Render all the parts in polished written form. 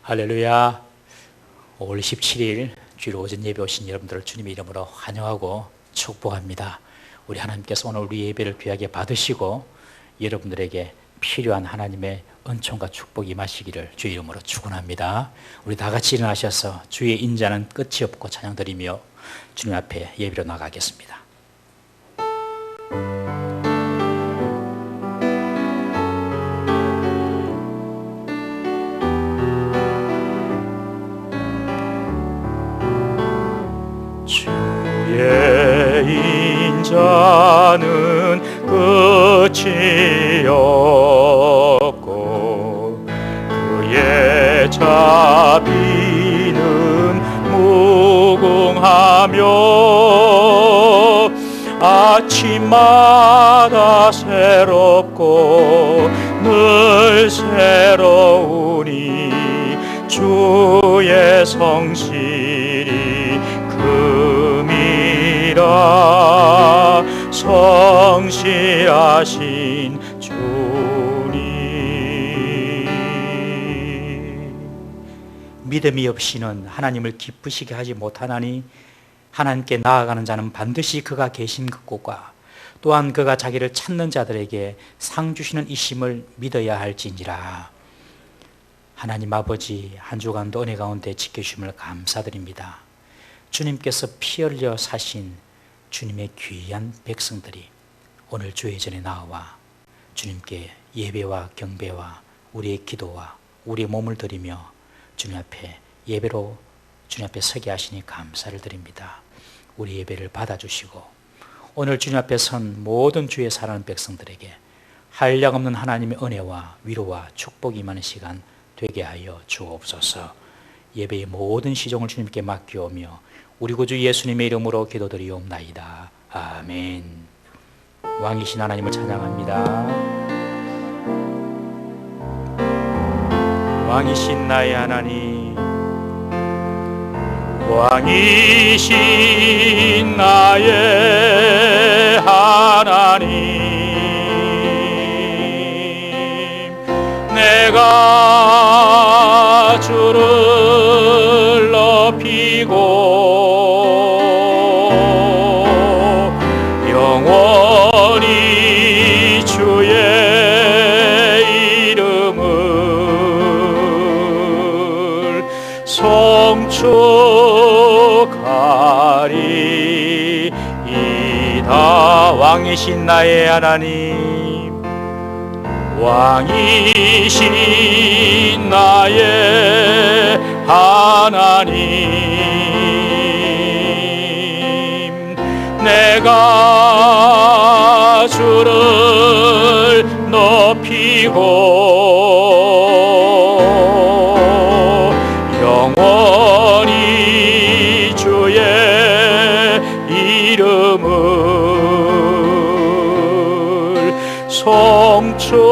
할렐루야. 5월 17일 주일 오전 예배 오신 여러분들을 주님의 이름으로 환영하고 축복합니다. 우리 하나님께서 오늘 우리 예배를 귀하게 받으시고 여러분들에게 필요한 하나님의 은총과 축복이 임하시기를 주의 이름으로 축원합니다. 우리 다 같이 일어나셔서 주의 인자는 끝이 없고 찬양 드리며 주님 앞에 예배로 나가겠습니다. 인자는 끝이 없고 그의 자비는 무궁하며 아침마다 새롭고 늘 새로우니 주의 성실이 금이라 성실하신 주님. 믿음이 없이는 하나님을 기쁘시게 하지 못하나니 하나님께 나아가는 자는 반드시 그가 계신 그곳과 또한 그가 자기를 찾는 자들에게 상 주시는 이심을 믿어야 할지니라. 하나님 아버지, 한 주간도 은혜 가운데 지켜주심을 감사드립니다. 주님께서 피 흘려 사신 주님의 귀한 백성들이 오늘 주의 전에 나와 주님께 예배와 경배와 우리의 기도와 우리의 몸을 드리며 주님 앞에 예배로 주님 앞에 서게 하시니 감사를 드립니다. 우리 예배를 받아주시고 오늘 주님 앞에 선 모든 주의 사랑하는 백성들에게 한량없는 하나님의 은혜와 위로와 축복이 임하는 시간 되게 하여 주옵소서. 예배의 모든 시종을 주님께 맡기오며 우리 구주 예수님의 이름으로 기도드리옵나이다. 아멘. 왕이신 하나님을 찬양합니다. 왕이신 나의 하나님, 왕이신 나의 하나님, 내가 주를 높이고 영원히 주의 이름을 송축하리이다. 왕이신 나의 하나님, 왕이신 나의 하나님, 내가 주를 높이고 영원히 주의 이름을 송축하리이다.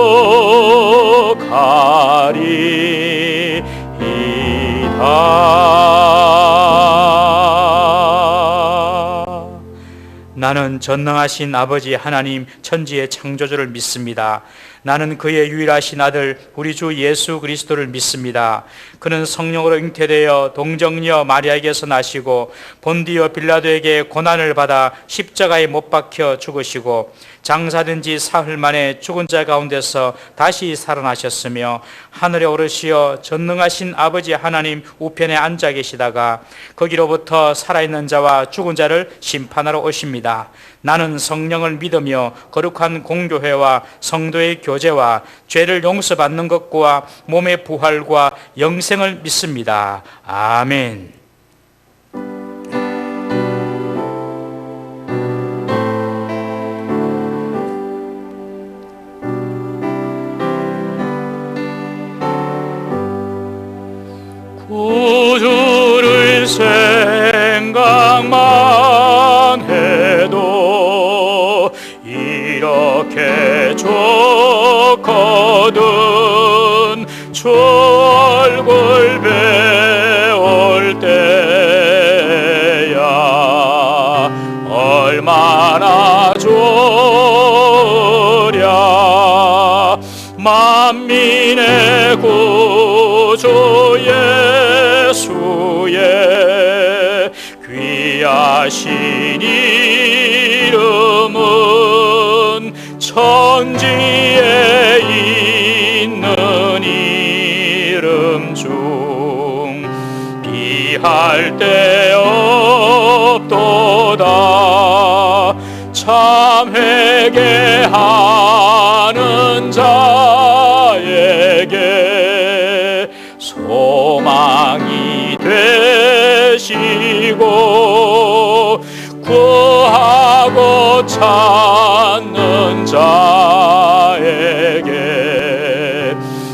나는 전능하신 아버지 하나님 천지의 창조주를 믿습니다. 나는 그의 유일하신 아들 우리 주 예수 그리스도를 믿습니다. 그는 성령으로 잉태되어 동정녀 마리아에게서 나시고 본디오 빌라도에게 고난을 받아 십자가에 못 박혀 죽으시고 장사된 지 사흘 만에 죽은 자 가운데서 다시 살아나셨으며 하늘에 오르시어 전능하신 아버지 하나님 우편에 앉아 계시다가 거기로부터 살아있는 자와 죽은 자를 심판하러 오십니다. 나는 성령을 믿으며 거룩한 공교회와 성도의 교제와 죄를 용서받는 것과 몸의 부활과 영생을 믿습니다. 아멘. 구주를 생각만 해도 이렇게 좋거든. 주 얼굴 배울 때야 얼마나 좋으랴. 만민의 구주 예수의 귀하신 이름은 천지에 있는 이름 중 비할 데 없도다. 참 회개하는 자에게 소망이 되시고 구하고 찾는 자에게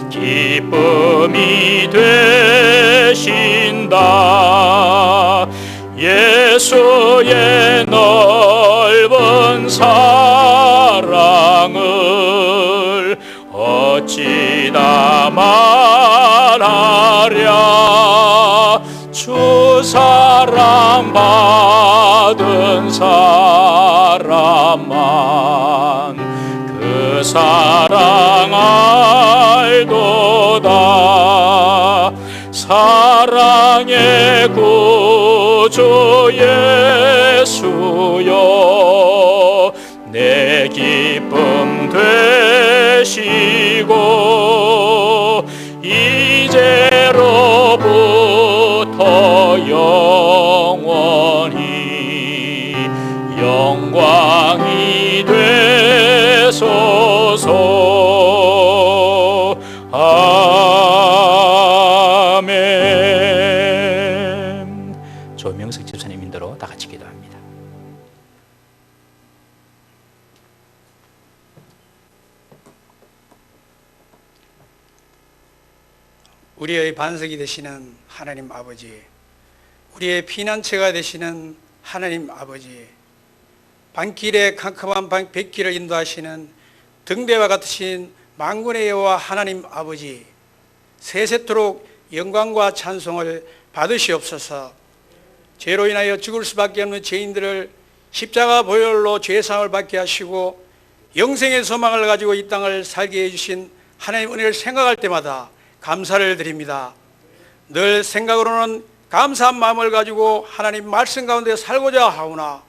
기쁨이 되신다. 예수의 넓은 사랑을 어찌다 말하랴. 주 사랑 받은 사람만 그 사랑 알도다. 사랑의 구주 예수여 내 기쁨 되시고 이제로부터 영원히 영광이 되소서. 아멘. 조명석 집사님 인도로 다 같이 기도합니다. 우리의 반석이 되시는 하나님 아버지, 우리의 피난처가 되시는 하나님 아버지, 반길에 캄캄한 백길을 인도하시는 등대와 같으신 만군의 여호와 하나님 아버지, 세세토록 영광과 찬송을 받으시옵소서. 죄로 인하여 죽을 수밖에 없는 죄인들을 십자가 보혈로 죄사함을 받게 하시고 영생의 소망을 가지고 이 땅을 살게 해주신 하나님 은혜를 생각할 때마다 감사를 드립니다. 늘 생각으로는 감사한 마음을 가지고 하나님 말씀 가운데 살고자 하오나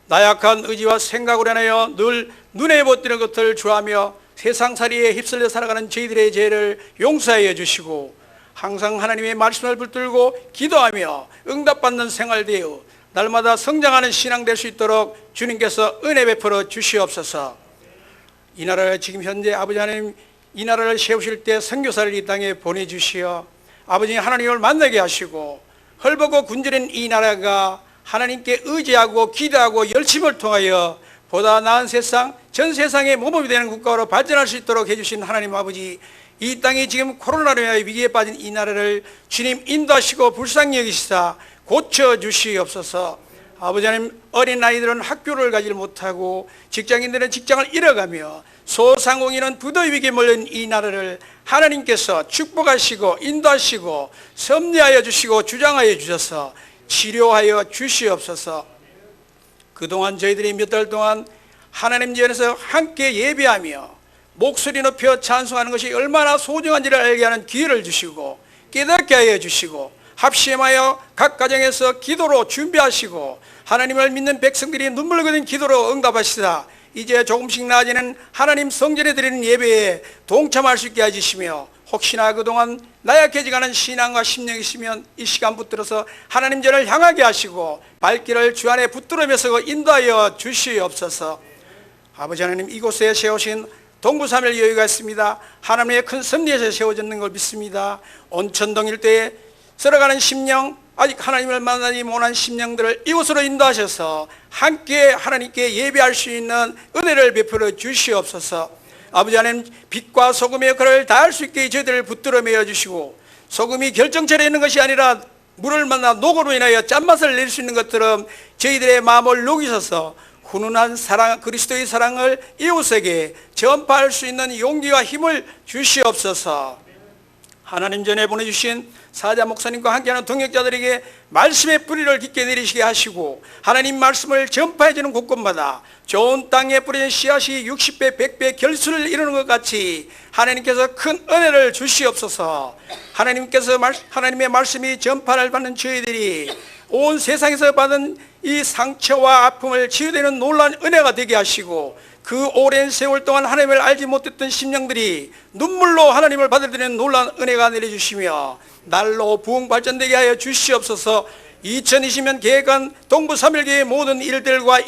나약한 의지와 생각으로 인하여 늘 눈에 못 띄는 것들을 좋아하며 세상살이에 휩쓸려 살아가는 저희들의 죄를 용서하여 주시고 항상 하나님의 말씀을 붙들고 기도하며 응답받는 생활 되어 날마다 성장하는 신앙 될 수 있도록 주님께서 은혜 베풀어 주시옵소서. 이 나라를 지금 현재 아버지 하나님 이 나라를 세우실 때 선교사를 이 땅에 보내주시어 아버지 하나님을 만나게 하시고 헐벗고 굶주린 이 나라가 하나님께 의지하고 기도하고 열심을 통하여 보다 나은 세상, 전 세상의 모범이 되는 국가로 발전할 수 있도록 해주신 하나님 아버지, 이 땅이 지금 코로나로 인하여 위기에 빠진 이 나라를 주님 인도하시고 불쌍히 여기시사 고쳐주시옵소서. 아버지 하나님, 어린 아이들은 학교를 가지 못하고 직장인들은 직장을 잃어가며 소상공인은 부도의 위기에 몰린 이 나라를 하나님께서 축복하시고 인도하시고 섭리하여 주시고 주장하여 주셔서 치료하여 주시옵소서. 그동안 저희들이 몇 달 동안 하나님 전에서 함께 예배하며 목소리 높여 찬송하는 것이 얼마나 소중한지를 알게 하는 기회를 주시고 깨닫게 하여 주시고 합심하여 각 가정에서 기도로 준비하시고 하나님을 믿는 백성들이 눈물 흘리는 기도로 응답하시다 이제 조금씩 나아지는 하나님 성전에 드리는 예배에 동참할 수 있게 해주시며 혹시나 그동안 나약해지가는 신앙과 심령이 있으면 이 시간 붙들어서 하나님 전을 향하게 하시고 발길을 주 안에 붙들으면서 인도하여 주시옵소서. 아버지 하나님, 이곳에 세우신 동부사멜 여유가 있습니다. 하나님의 큰 섭리에서 세워졌는 걸 믿습니다. 온천동 일대에 썰어가는 심령, 아직 하나님을 만나지 못한 심령들을 이곳으로 인도하셔서 함께 하나님께 예배할 수 있는 은혜를 베풀어 주시옵소서. 아버지 하나님, 빛과 소금의 역할을 다할 수 있게 저희들을 붙들어 매어 주시고 소금이 결정체에 있는 것이 아니라 물을 만나 녹으로 인하여 짠맛을 낼 수 있는 것처럼 저희들의 마음을 녹이셔서 훈훈한 사랑, 그리스도의 사랑을 이웃에게 전파할 수 있는 용기와 힘을 주시옵소서. 하나님 전에 보내주신 사자 목사님과 함께하는 동역자들에게 말씀의 뿌리를 깊게 내리시게 하시고 하나님 말씀을 전파해주는 곳곳마다 좋은 땅에 뿌려진 씨앗이 60배 100배 결실을 이루는 것 같이 하나님께서 큰 은혜를 주시옵소서. 하나님의 말씀이 전파를 받는 저희들이 온 세상에서 받은 이 상처와 아픔을 치유되는 놀라운 은혜가 되게 하시고 그 오랜 세월 동안 하나님을 알지 못했던 심령들이 눈물로 하나님을 받아들이는 놀라운 은혜가 내려주시며 날로 부흥 발전되게 하여 주시옵소서. 2020년 계획한 동부삼일교회의 모든 일들과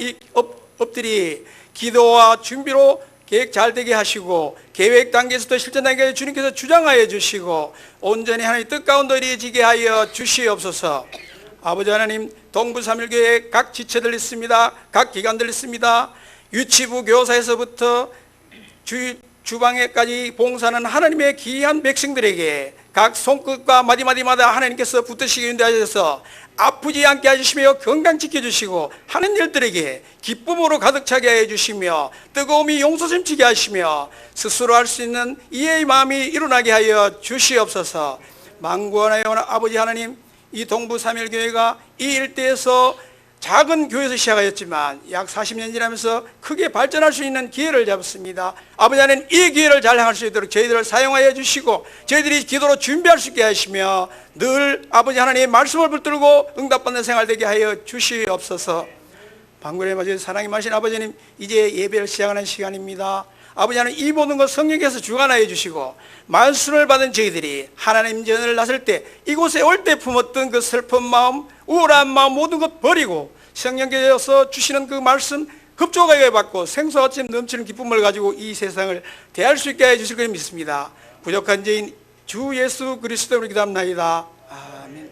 업들이 기도와 준비로 계획 잘 되게 하시고 계획 단계에서도 실전 단계에 주님께서 주장하여 주시고 온전히 하나님의 뜻 가운데 이루어지게 하여 주시옵소서. 아버지 하나님, 동부삼일교회 각 지체들 있습니다. 각 기관들 있습니다. 유치부 교사에서부터 주방에까지 봉사하는 하나님의 귀한 백성들에게 각 손끝과 마디마디마다 하나님께서 붙드시게 인도하셔서 아프지 않게 해주시며 건강 지켜주시고 하는 일들에게 기쁨으로 가득 차게 해주시며 뜨거움이 용서심치게 하시며 스스로 할 수 있는 이해의 마음이 일어나게 하여 주시옵소서. 만구하나요 아버지 하나님, 이 동부삼일교회가 이 일대에서 작은 교회에서 시작하였지만 약 40년 지나면서 크게 발전할 수 있는 기회를 잡았습니다. 아버지 하나님, 이 기회를 잘 향할 수 있도록 저희들을 사용하여 주시고 저희들이 기도로 준비할 수 있게 하시며 늘 아버지 하나님의 말씀을 붙들고 응답받는 생활 되게 하여 주시옵소서. 방구에 맞으신 사랑이 많으신 아버지님, 이제 예배를 시작하는 시간입니다. 아버지 하나님, 이 모든 것 성령께서 주관하여 주시고 말씀을 받은 저희들이 하나님 전을 나설 때 이곳에 올 때 품었던 그 슬픈 마음, 우울한 마음 모든 것 버리고 성령께서 주시는 그 말씀 급조하게 받고 생수같이 넘치는 기쁨을 가지고 이 세상을 대할 수 있게 해 주실 것을 믿습니다. 부족한 죄인 주 예수 그리스도로 기도합나이다. 아멘.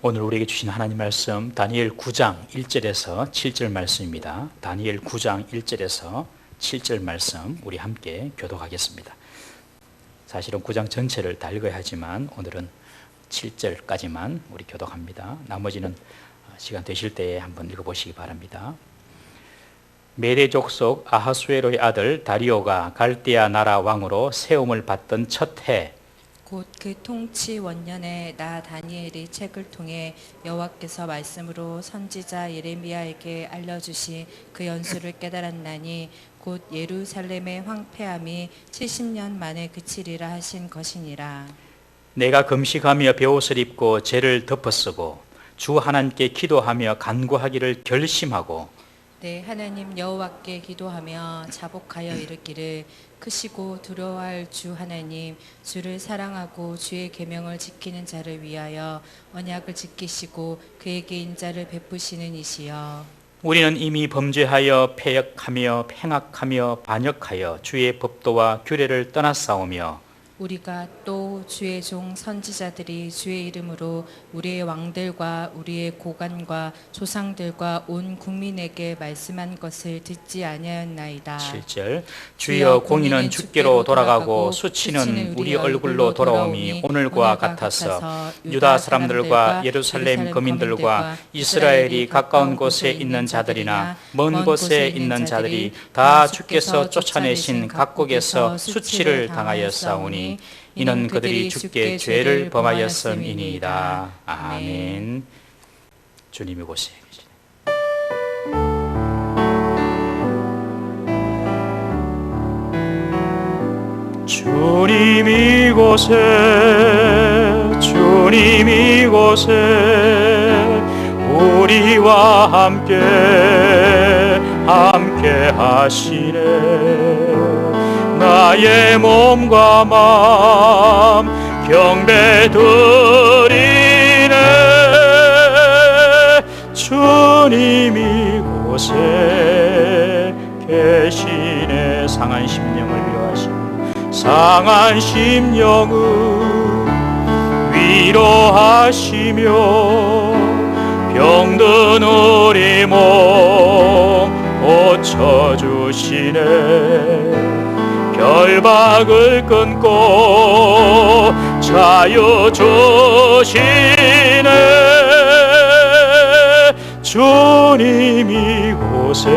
오늘 우리에게 주신 하나님 말씀 다니엘 9장 1절에서 7절 말씀입니다. 다니엘 9장 1절에서 7절 말씀 우리 함께 교독하겠습니다. 사실은 9장 전체를 다 읽어야 하지만 오늘은 7절까지만 우리 교독합니다. 나머지는 시간 되실 때에 한번 읽어보시기 바랍니다. 메대 족속 아하수에로의 아들 다리오가 갈대아 나라 왕으로 세움을 받던 첫 해, 곧 그 통치 원년에 나 다니엘이 책을 통해 여호와께서 말씀으로 선지자 예레미야에게 알려주신 그 연수를 깨달았나니 곧 예루살렘의 황폐함이 70년 만에 그치리라 하신 것이니라. 내가 금식하며 베옷을 입고 죄를 덮어쓰고 주 하나님께 기도하며 간구하기를 결심하고 내 하나님 여호와께 기도하며 자복하여 이르기를 크시고 두려워할 주 하나님, 주를 사랑하고 주의 계명을 지키는 자를 위하여 언약을 지키시고 그에게 인자를 베푸시는 이시여. 우리는 이미 범죄하여 패역하며 팽악하며 반역하여 주의 법도와 규례를 떠나싸우며 우리가 또 주의 종 선지자들이 주의 이름으로 우리의 왕들과 우리의 고관과 조상들과 온 국민에게 말씀한 것을 듣지 아니하였나이다. 7절 주여 공의는 주께로 돌아가고 수치는 우리 얼굴로 돌아오미 오늘과 같아서 유다 사람들과 예루살렘 거민들과 이스라엘이 가까운 곳에 있는 자들이나 먼 곳에 있는 자들이 다 주께서 쫓아내신 각국에서 수치를 당하였사오니 이는 그들이 주께 죄를 범하였음이니이다. 아멘. 주님 이곳에 계시네. 주님 이곳에 우리와 함께 하시네. 나의 몸과 마음 경배드리네. 주님 이곳에 계시네. 상한 심령을 위로하시고 상한 심령을 위로하시며 병든 우리 몸 고쳐주시네. 결박을 끊고 자유 주시네. 주님이 곳에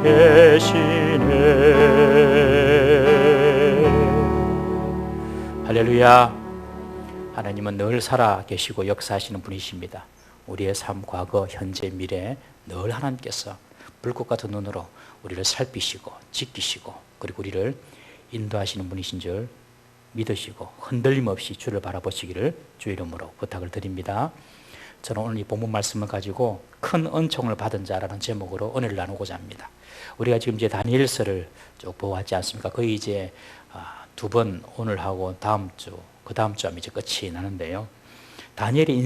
계시네. 할렐루야. 하나님은 늘 살아 계시고 역사하시는 분이십니다. 우리의 삶, 과거, 현재, 미래 늘 하나님께서 불꽃 같은 눈으로 우리를 살피시고 지키시고 그리고 우리를 인도하시는 분이신 줄 믿으시고 흔들림 없이 주를 바라보시기를 주 이름으로 부탁을 드립니다. 저는 오늘 이 본문 말씀을 가지고 큰 은총을 받은 자라는 제목으로 은혜를 나누고자 합니다. 우리가 지금 이제 다니엘서를 쭉 보았지 않습니까? 거의 이제 두 번 오늘 하고 다음 주, 그 다음 주 하면 이제 끝이 나는데요. 다니엘의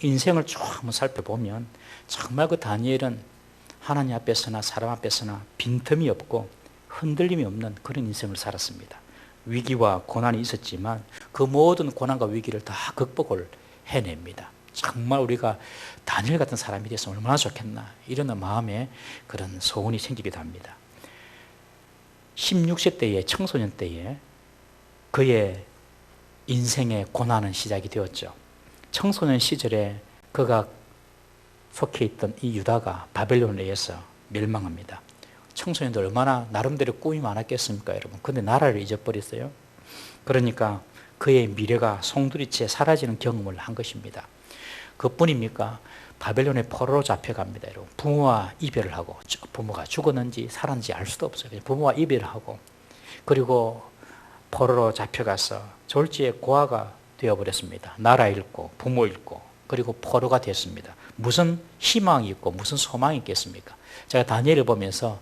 인생을 쭉 한번 살펴보면 정말 그 다니엘은 하나님 앞에서나 사람 앞에서나 빈틈이 없고 흔들림이 없는 그런 인생을 살았습니다. 위기와 고난이 있었지만 그 모든 고난과 위기를 다 극복을 해냅니다. 정말 우리가 다니엘 같은 사람이 됐으면 얼마나 좋겠나 이런 마음에 그런 소원이 생기기도 합니다. 16세 때에 청소년 때에 그의 인생의 고난은 시작이 되었죠. 청소년 시절에 그가 속해 있던 이 유다가 바벨론에 의해서 멸망합니다. 청소년들 얼마나 나름대로 꿈이 많았겠습니까, 여러분? 근데 나라를 잊어버렸어요. 그러니까 그의 미래가 송두리째 사라지는 경험을 한 것입니다. 그뿐입니까? 바벨론의 포로로 잡혀갑니다, 여러분. 부모와 이별을 하고, 부모가 죽었는지 살았는지 알 수도 없어요. 부모와 이별을 하고, 그리고 포로로 잡혀가서 졸지에 고아가 되어버렸습니다. 나라 잃고, 부모 잃고, 그리고 포로가 됐습니다. 무슨 희망이 있고, 무슨 소망이 있겠습니까? 제가 다니엘을 보면서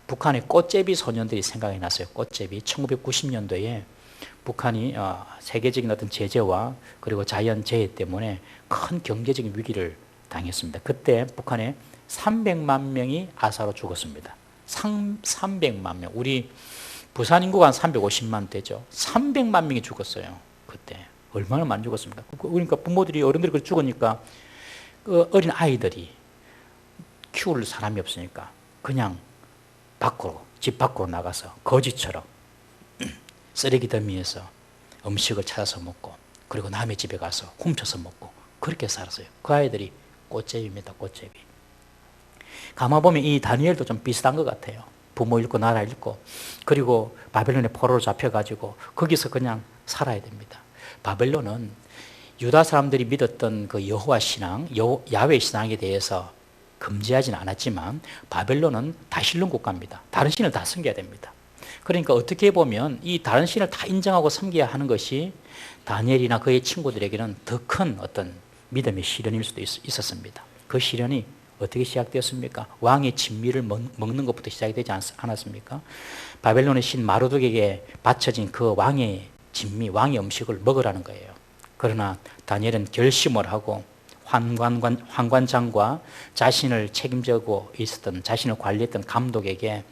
북한의 꽃제비 소년들이 생각이 났어요. 꽃제비. 1990년도에 북한이 세계적인 어떤 제재와 그리고 자연재해 때문에 큰 경제적인 위기를 당했습니다. 그때 북한에 300만 명이 아사로 죽었습니다. 300만 명. 우리 부산 인구가 한 350만 되죠. 300만 명이 죽었어요. 그때. 얼마나 많이 죽었습니까? 그러니까 부모들이, 어른들이 죽으니까 그 어린 아이들이 키울 사람이 없으니까 그냥 밖으로, 집 밖으로 나가서 거지처럼 쓰레기 더미에서 음식을 찾아서 먹고, 그리고 남의 집에 가서 훔쳐서 먹고, 그렇게 살았어요. 그 아이들이 꽃제비입니다. 꽃제비. 가만 보면 이 다니엘도 좀 비슷한 것 같아요. 부모 잃고 나라 잃고, 그리고 바벨론의 포로로 잡혀가지고 거기서 그냥 살아야 됩니다. 바벨론은 유다 사람들이 믿었던 그 여호와 신앙, 야훼 신앙에 대해서 금지하지는 않았지만 바벨론은 다신론 국가입니다. 다른 신을 다 섬겨야 됩니다. 그러니까 어떻게 보면 이 다른 신을 다 인정하고 섬겨야 하는 것이 다니엘이나 그의 친구들에게는 더 큰 어떤 믿음의 시련일 수도 있었습니다. 그 시련이 어떻게 시작되었습니까? 왕의 진미를 먹는 것부터 시작이 되지 않았습니까? 바벨론의 신 마르둑에게 바쳐진 그 왕의 진미, 왕의 음식을 먹으라는 거예요. 그러나 다니엘은 결심을 하고 환관장과 자신을 책임지고 있었던, 자신을 관리했던 감독에게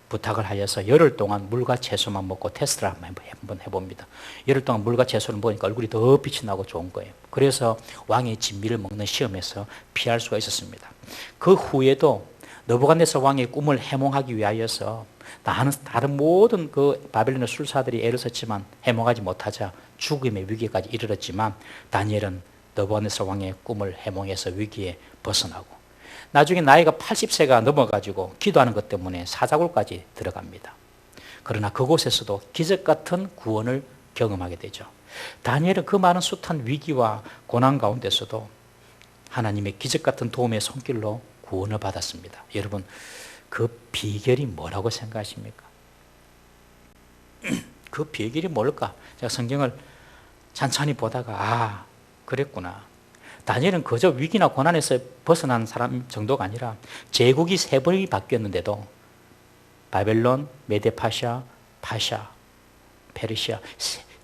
부탁을 하여서 열흘 동안 물과 채소만 먹고 테스트를 한번 해봅니다. 열흘 동안 물과 채소를 먹으니까 얼굴이 더 빛이 나고 좋은 거예요. 그래서 왕의 진미를 먹는 시험에서 피할 수가 있었습니다. 그 후에도 느부갓네살 왕의 꿈을 해몽하기 위하여서 다른 모든 그 바벨론의 술사들이 애를 썼지만 해몽하지 못하자 죽음의 위기까지 이르렀지만 다니엘은 느부갓네살 왕의 꿈을 해몽해서 위기에 벗어나고, 나중에 나이가 80세가 넘어가지고 기도하는 것 때문에 사자굴까지 들어갑니다. 그러나 그곳에서도 기적 같은 구원을 경험하게 되죠. 다니엘은 그 많은 숱한 위기와 고난 가운데서도 하나님의 기적 같은 도움의 손길로 구원을 받았습니다. 여러분, 그 비결이 뭐라고 생각하십니까? 그 비결이 뭘까? 제가 성경을 찬찬히 보다가 그랬구나. 다니엘은 그저 위기나 고난에서 벗어난 사람 정도가 아니라 제국이 3번이 바뀌었는데도 바벨론, 메데파샤, 파샤, 페르시아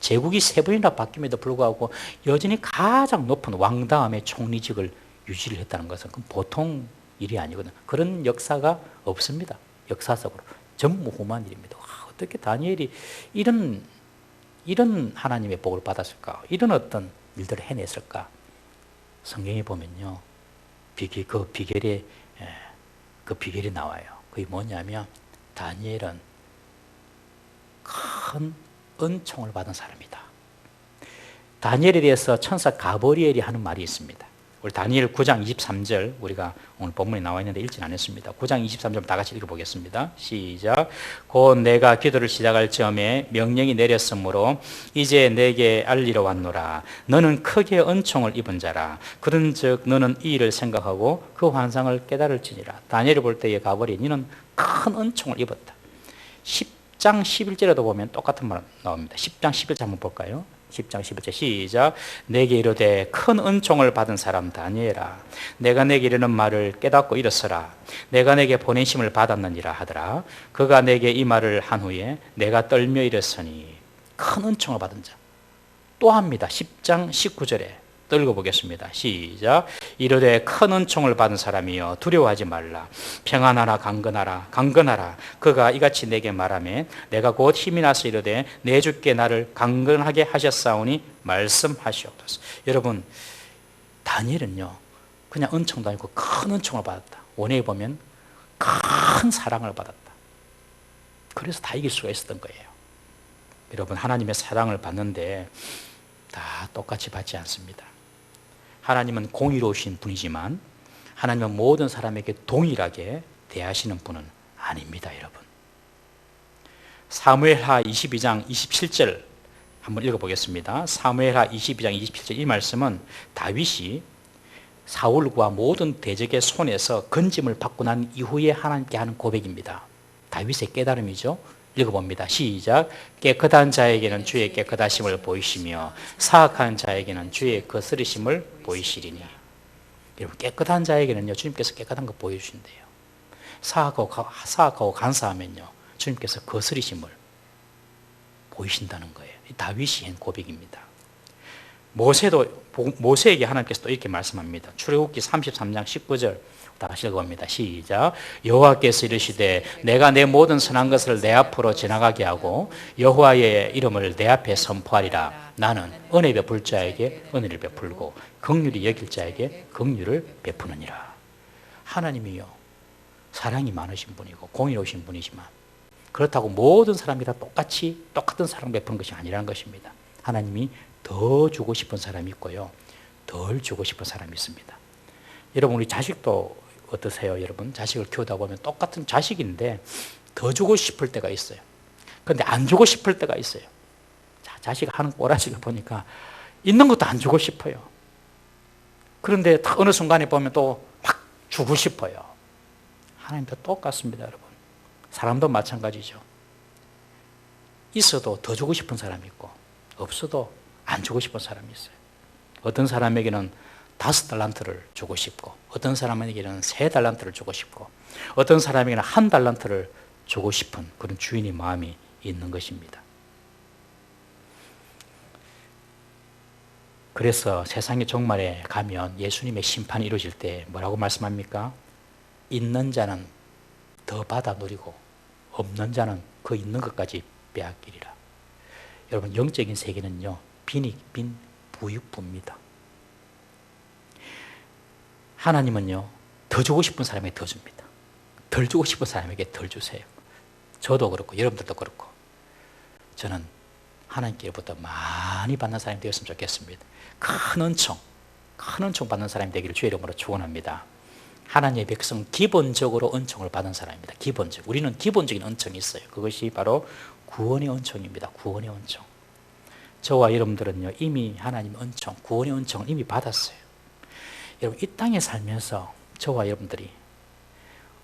제국이 3번이나 바뀜에도 불구하고 여전히 가장 높은 왕 다음의 총리직을 유지를 했다는 것은 그건 보통 일이 아니거든요. 그런 역사가 없습니다. 역사적으로 전무후무한 일입니다. 어떻게 다니엘이 이런 하나님의 복을 받았을까? 이런 어떤 일들을 해냈을까? 성경에 보면요, 그 비결의 그 비결이 나와요. 그게 뭐냐면 다니엘은 큰 은총을 받은 사람이다. 다니엘에 대해서 천사 가브리엘이 하는 말이 있습니다. 우리 다니엘 9장 23절 우리가 오늘 본문에 나와 있는데 읽지는 않았습니다. 9장 23절 다 같이 읽어보겠습니다. 시작. 곧 내가 기도를 시작할 즈음에 명령이 내렸으므로 이제 내게 알리러 왔노라. 너는 크게 은총을 입은 자라. 그런즉 너는 이 일을 생각하고 그 환상을 깨달을지니라. 다니엘을 볼 때에 가버리 너는 큰 은총을 입었다. 10장 11절에도 보면 똑같은 말 나옵니다. 10장 11절 한번 볼까요? 10장 11절 시작. 내게 이르되 큰 은총을 받은 사람 다니엘아, 내가 내게 이르는 말을 깨닫고 일어서라. 내가 내게 보내심을 받았느니라 하더라. 그가 내게 이 말을 한 후에 내가 떨며 일어서니 큰 은총을 받은 자. 또 합니다. 10장 19절에 또 읽어보겠습니다. 시작. 이르되 큰 은총을 받은 사람이여 두려워하지 말라. 평안하라 강건하라 강건하라. 그가 이같이 내게 말하며 내가 곧 힘이 나서 이르되 내 주께 나를 강건하게 하셨사오니 말씀하시옵소서. 여러분, 다니엘은요 그냥 은총도 아니고 큰 은총을 받았다. 원어에 보면 큰 사랑을 받았다. 그래서 다 이길 수가 있었던 거예요. 여러분, 하나님의 사랑을 받는데 다 똑같이 받지 않습니다. 하나님은 공의로우신 분이지만 하나님은 모든 사람에게 동일하게 대하시는 분은 아닙니다. 여러분, 사무엘하 22장 27절 한번 읽어보겠습니다. 사무엘하 22장 27절 이 말씀은 다윗이 사울과 모든 대적의 손에서 건짐을 받고 난 이후에 하나님께 하는 고백입니다. 다윗의 깨달음이죠. 읽어봅니다. 시작. 깨끗한 자에게는 주의 깨끗하심을 보이시며 사악한 자에게는 주의 거스르심을 보이시리니. 여러분, 깨끗한 자에게는요 주님께서 깨끗한 거 보여주신대요. 사악하고 간사하면요 주님께서 거스르심을 보이신다는 거예요. 다윗이 한 고백입니다. 모세에게 하나님께서 또 이렇게 말씀합니다. 출애굽기 33장 19절 다 같이 읽어봅니다. 시작. 여호와께서 이르시되 내가 내 모든 선한 것을 내 앞으로 지나가게 하고 여호와의 이름을 내 앞에 선포하리라. 나는 은혜 베풀 자에게 은혜를 베풀고 긍휼히 여길 자에게 긍휼을 베푸느니라. 하나님이요 사랑이 많으신 분이고 공의로우신 분이지만 그렇다고 모든 사람이 다 똑같은 사랑 베푸는 것이 아니라는 것입니다. 하나님이 더 주고 싶은 사람이 있고요 덜 주고 싶은 사람이 있습니다. 여러분, 우리 자식도 어떠세요? 여러분, 자식을 키우다 보면 똑같은 자식인데 더 주고 싶을 때가 있어요. 그런데 안 주고 싶을 때가 있어요. 자식 하는 꼬라지를 보니까 있는 것도 안 주고 싶어요. 그런데 어느 순간에 보면 또 막 주고 싶어요. 하나님도 똑같습니다. 여러분, 사람도 마찬가지죠. 있어도 더 주고 싶은 사람이 있고 없어도 안 주고 싶은 사람이 있어요. 어떤 사람에게는 5달란트를 주고 싶고 어떤 사람에게는 3달란트를 주고 싶고 어떤 사람에게는 1달란트를 주고 싶은 그런 주인의 마음이 있는 것입니다. 그래서 세상의 종말에 가면 예수님의 심판이 이루어질 때 뭐라고 말씀합니까? 있는 자는 더 받아 누리고 없는 자는 그 있는 것까지 빼앗기리라. 여러분, 영적인 세계는요 빈 부익부입니다. 하나님은요 더 주고 싶은 사람에게 더 줍니다. 덜 주고 싶은 사람에게 덜 주세요. 저도 그렇고 여러분들도 그렇고 저는 하나님께로부터 많이 받는 사람이 되었으면 좋겠습니다. 큰 은총 받는 사람이 되기를 주의 이름으로 축원합니다. 하나님의 백성 기본적으로 은총을 받은 사람입니다. 우리는 기본적인 은총이 있어요. 그것이 바로 구원의 은총입니다. 구원의 은총. 저와 여러분들은요 이미 하나님의 은총, 구원의 은총을 이미 받았어요. 여러분, 이 땅에 살면서 저와 여러분들이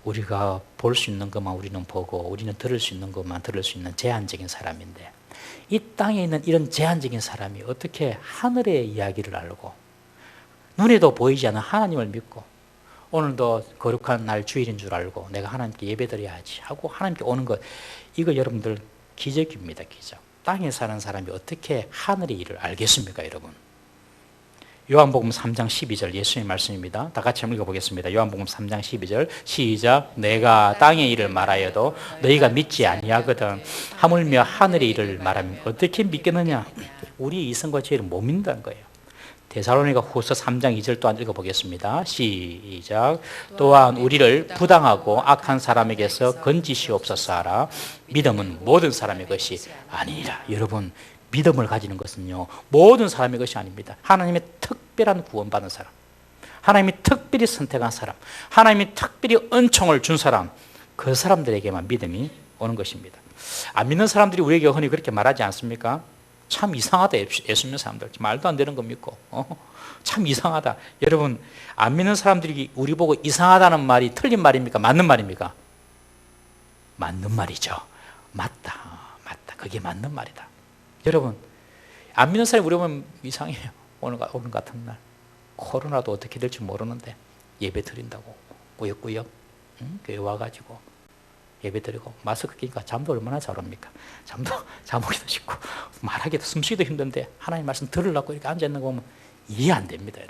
우리가 볼 수 있는 것만 우리는 보고 우리는 들을 수 있는 것만 들을 수 있는 제한적인 사람인데 이 땅에 있는 이런 제한적인 사람이 어떻게 하늘의 이야기를 알고 눈에도 보이지 않는 하나님을 믿고 오늘도 거룩한 날 주일인 줄 알고 내가 하나님께 예배드려야지 하고 하나님께 오는 것, 이거 여러분들 기적입니다. 기적. 땅에 사는 사람이 어떻게 하늘의 일을 알겠습니까? 여러분, 요한복음 3장 12절 예수님의 말씀입니다. 다 같이 한번 읽어보겠습니다. 요한복음 3장 12절 시작. 내가 땅의 일을 말하여도 너희가 믿지 아니하거든 하물며 하늘의 일을 말하면 어떻게 믿겠느냐? 우리 이성과 죄를 못 믿는다는 거예요. 데살로니가 후서 3장 2절 또한 읽어보겠습니다. 시작. 또한 우리를 부당하고 악한 사람에게서 건지시옵소서 하라. 믿음은 모든 사람의 것이 아니니라. 여러분, 믿음을 가지는 것은요, 모든 사람의 것이 아닙니다. 하나님의 특별한 구원받은 사람, 하나님이 특별히 선택한 사람, 하나님이 특별히 은총을 준 사람, 그 사람들에게만 믿음이 오는 것입니다. 안 믿는 사람들이 우리에게 흔히 그렇게 말하지 않습니까? 참 이상하다. 예수 믿는 사람들 말도 안 되는 거 믿고 참 이상하다. 여러분, 안 믿는 사람들이 우리 보고 이상하다는 말이 틀린 말입니까? 맞는 말입니까? 맞는 말이죠. 맞다. 그게 맞는 말이다. 여러분, 안 믿는 사람이 우리 보면 이상해요. 오늘 같은 날 코로나도 어떻게 될지 모르는데 예배 드린다고 꾸역꾸역 교회 와가지고 예배 드리고 마스크 끼니까 잠도 얼마나 잘 옵니까? 잠오기도 쉽고 말하기도 숨쉬기도 힘든데 하나님 말씀 들으려고 이렇게 앉아있는 거 보면 이해 안 됩니다.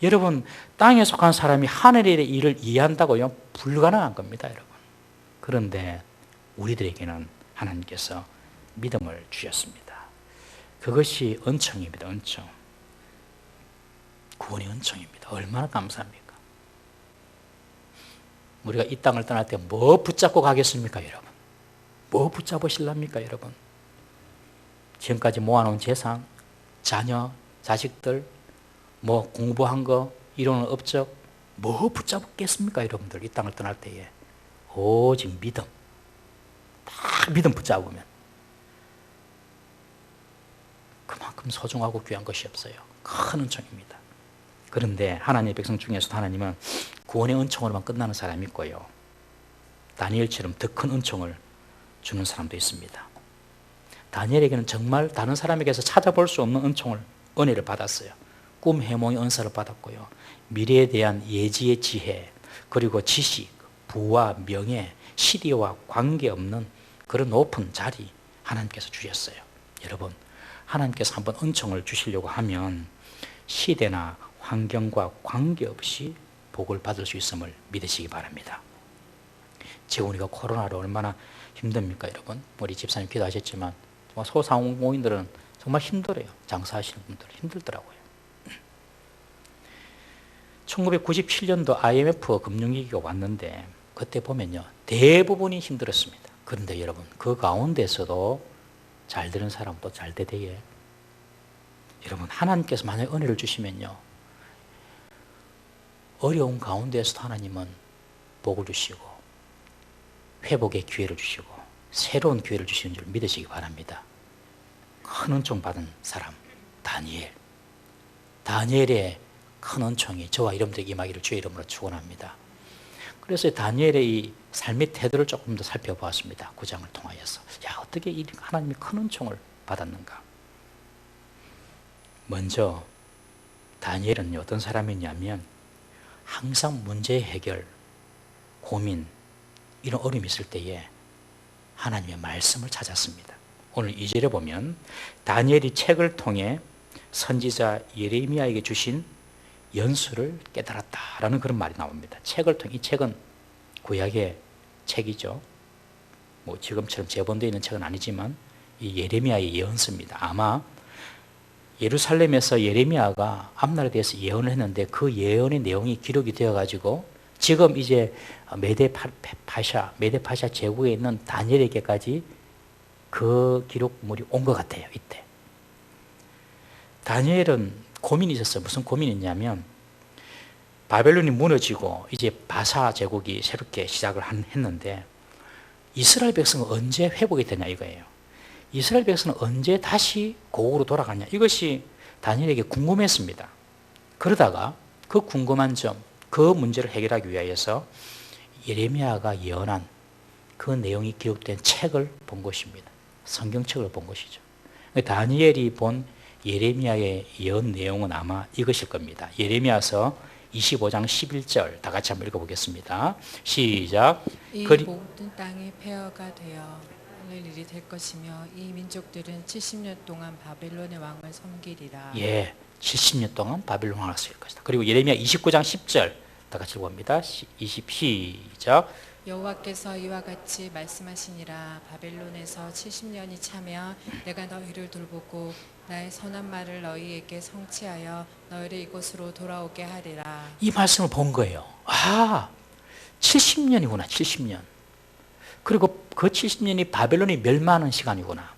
여러분, 땅에 속한 사람이 하늘의 일을 이해한다고요? 불가능한 겁니다. 여러분. 그런데 우리들에게는 하나님께서 믿음을 주셨습니다. 그것이 은총입니다. 은총. 구원의 은총입니다. 얼마나 감사합니까? 우리가 이 땅을 떠날 때 뭐 붙잡고 가겠습니까, 여러분? 뭐 붙잡으실랍니까, 여러분? 지금까지 모아놓은 재산, 자녀, 자식들, 뭐 공부한 거, 이루는 업적, 뭐 붙잡겠습니까, 여러분들? 이 땅을 떠날 때에 오직 믿음. 딱 믿음 붙잡으면 그만큼 소중하고 귀한 것이 없어요. 큰 은총입니다. 그런데 하나님의 백성 중에서도 하나님은 구원의 은총으로만 끝나는 사람이 있고요, 다니엘처럼 더 큰 은총을 주는 사람도 있습니다. 다니엘에게는 정말 다른 사람에게서 찾아볼 수 없는 은혜를 받았어요. 꿈 해몽의 은사를 받았고요, 미래에 대한 예지의 지혜, 그리고 지식, 부와 명예, 시대와 관계없는 그런 높은 자리 하나님께서 주셨어요. 여러분, 하나님께서 한번 은총을 주시려고 하면 시대나 환경과 관계없이 복을 받을 수 있음을 믿으시기 바랍니다. 지금 우리가 코로나로 얼마나 힘듭니까, 여러분? 우리 집사님 기도하셨지만 정말 소상공인들은 정말 힘들어요. 장사하시는 분들 힘들더라고요. 1997년도 IMF 금융위기가 왔는데 그때 보면요, 대부분이 힘들었습니다. 그런데 여러분, 그 가운데서도 잘 되는 사람도 잘 되대요. 여러분, 하나님께서 만약에 은혜를 주시면요, 어려운 가운데서도 하나님은 복을 주시고 회복의 기회를 주시고 새로운 기회를 주시는 줄 믿으시기 바랍니다. 큰 은총 받은 사람 다니엘의 큰 은총이 저와 여러분들에게 임하기를 주의 이름으로 축원합니다. 그래서 다니엘의 이 삶의 태도를 조금 더 살펴보았습니다. 9장을 통하여서 어떻게 하나님이 큰 은총을 받았는가. 먼저 다니엘은 어떤 사람이냐면 항상 문제 해결, 고민, 이런 어려움이 있을 때에 하나님의 말씀을 찾았습니다. 오늘 2절에 보면 다니엘이 책을 통해 선지자 예레미야에게 주신 연수를 깨달았다라는 그런 말이 나옵니다. 책을 통해, 이 책은 구약의 책이죠. 뭐 지금처럼 제본되어 있는 책은 아니지만 이 예레미야의 예언서입니다. 아마 예루살렘에서 예레미야가 앞날에 대해서 예언을 했는데 그 예언의 내용이 기록이 되어가지고 지금 이제 메데파샤 제국에 있는 다니엘에게까지 그 기록물이 온 것 같아요. 이때 다니엘은 고민이 있었어요. 무슨 고민이 있냐면 바벨론이 무너지고 이제 바사 제국이 새롭게 시작을 했는데 이스라엘 백성은 언제 회복이 되냐 이거예요. 이스라엘 백성은 언제 다시 고국으로 돌아가냐, 이것이 다니엘에게 궁금했습니다. 그러다가 그 궁금한 점, 그 문제를 해결하기 위하여서 예레미야가 예언한 그 내용이 기록된 책을 본 것입니다. 성경책을 본 것이죠. 다니엘이 본 예레미야의 예언 내용은 아마 이것일 겁니다. 예레미야서 25장 11절 다 같이 한번 읽어보겠습니다. 시작. 이 모든 땅이 폐허가 되어 하늘 일이 될 것이며 이 민족들은 70년 동안 바벨론의 왕을 섬기리라. 70년 동안 바벨론 왕을 섬길 것이다. 그리고 예레미야 29장 10절 다 같이 읽어봅니다. 20 시작. 여호와께서 이와 같이 말씀하시니라. 바벨론에서 70년이 차며 내가 너희를 돌보고 나의 선한 말을 너희에게 성취하여 너희를 이곳으로 돌아오게 하리라. 이 말씀을 본 거예요. 아, 70년이구나, 70년. 그리고 그 70년이 바벨론이 멸망하는 시간이구나.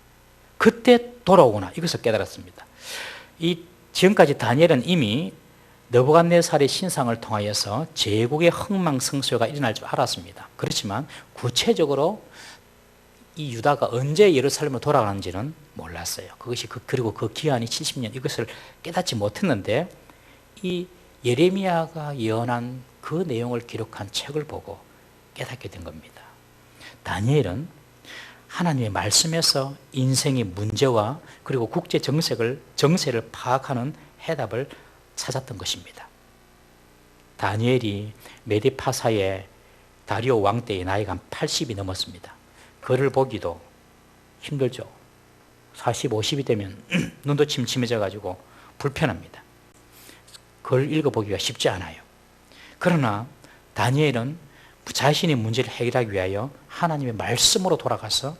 그때 돌아오구나. 이것을 깨달았습니다. 지금까지 다니엘은 이미 느부갓네살의 신상을 통하여서 제국의 흥망성쇠가 일어날 줄 알았습니다. 그렇지만 구체적으로 이 유다가 언제 예루살렘으로 돌아가는지는 몰랐어요. 그리고 그 기한이 70년, 이것을 깨닫지 못했는데 이 예레미야가 예언한 그 내용을 기록한 책을 보고 깨닫게 된 겁니다. 다니엘은 하나님의 말씀에서 인생의 문제와 그리고 국제 정세를 파악하는 해답을 찾았던 것입니다. 다니엘이 메디파사의 다리오 왕 때의 나이가 80이 넘었습니다. 글을 보기도 힘들죠. 40, 50이 되면 눈도 침침해져 가지고 불편합니다. 글 읽어보기가 쉽지 않아요. 그러나 다니엘은 자신의 문제를 해결하기 위하여 하나님의 말씀으로 돌아가서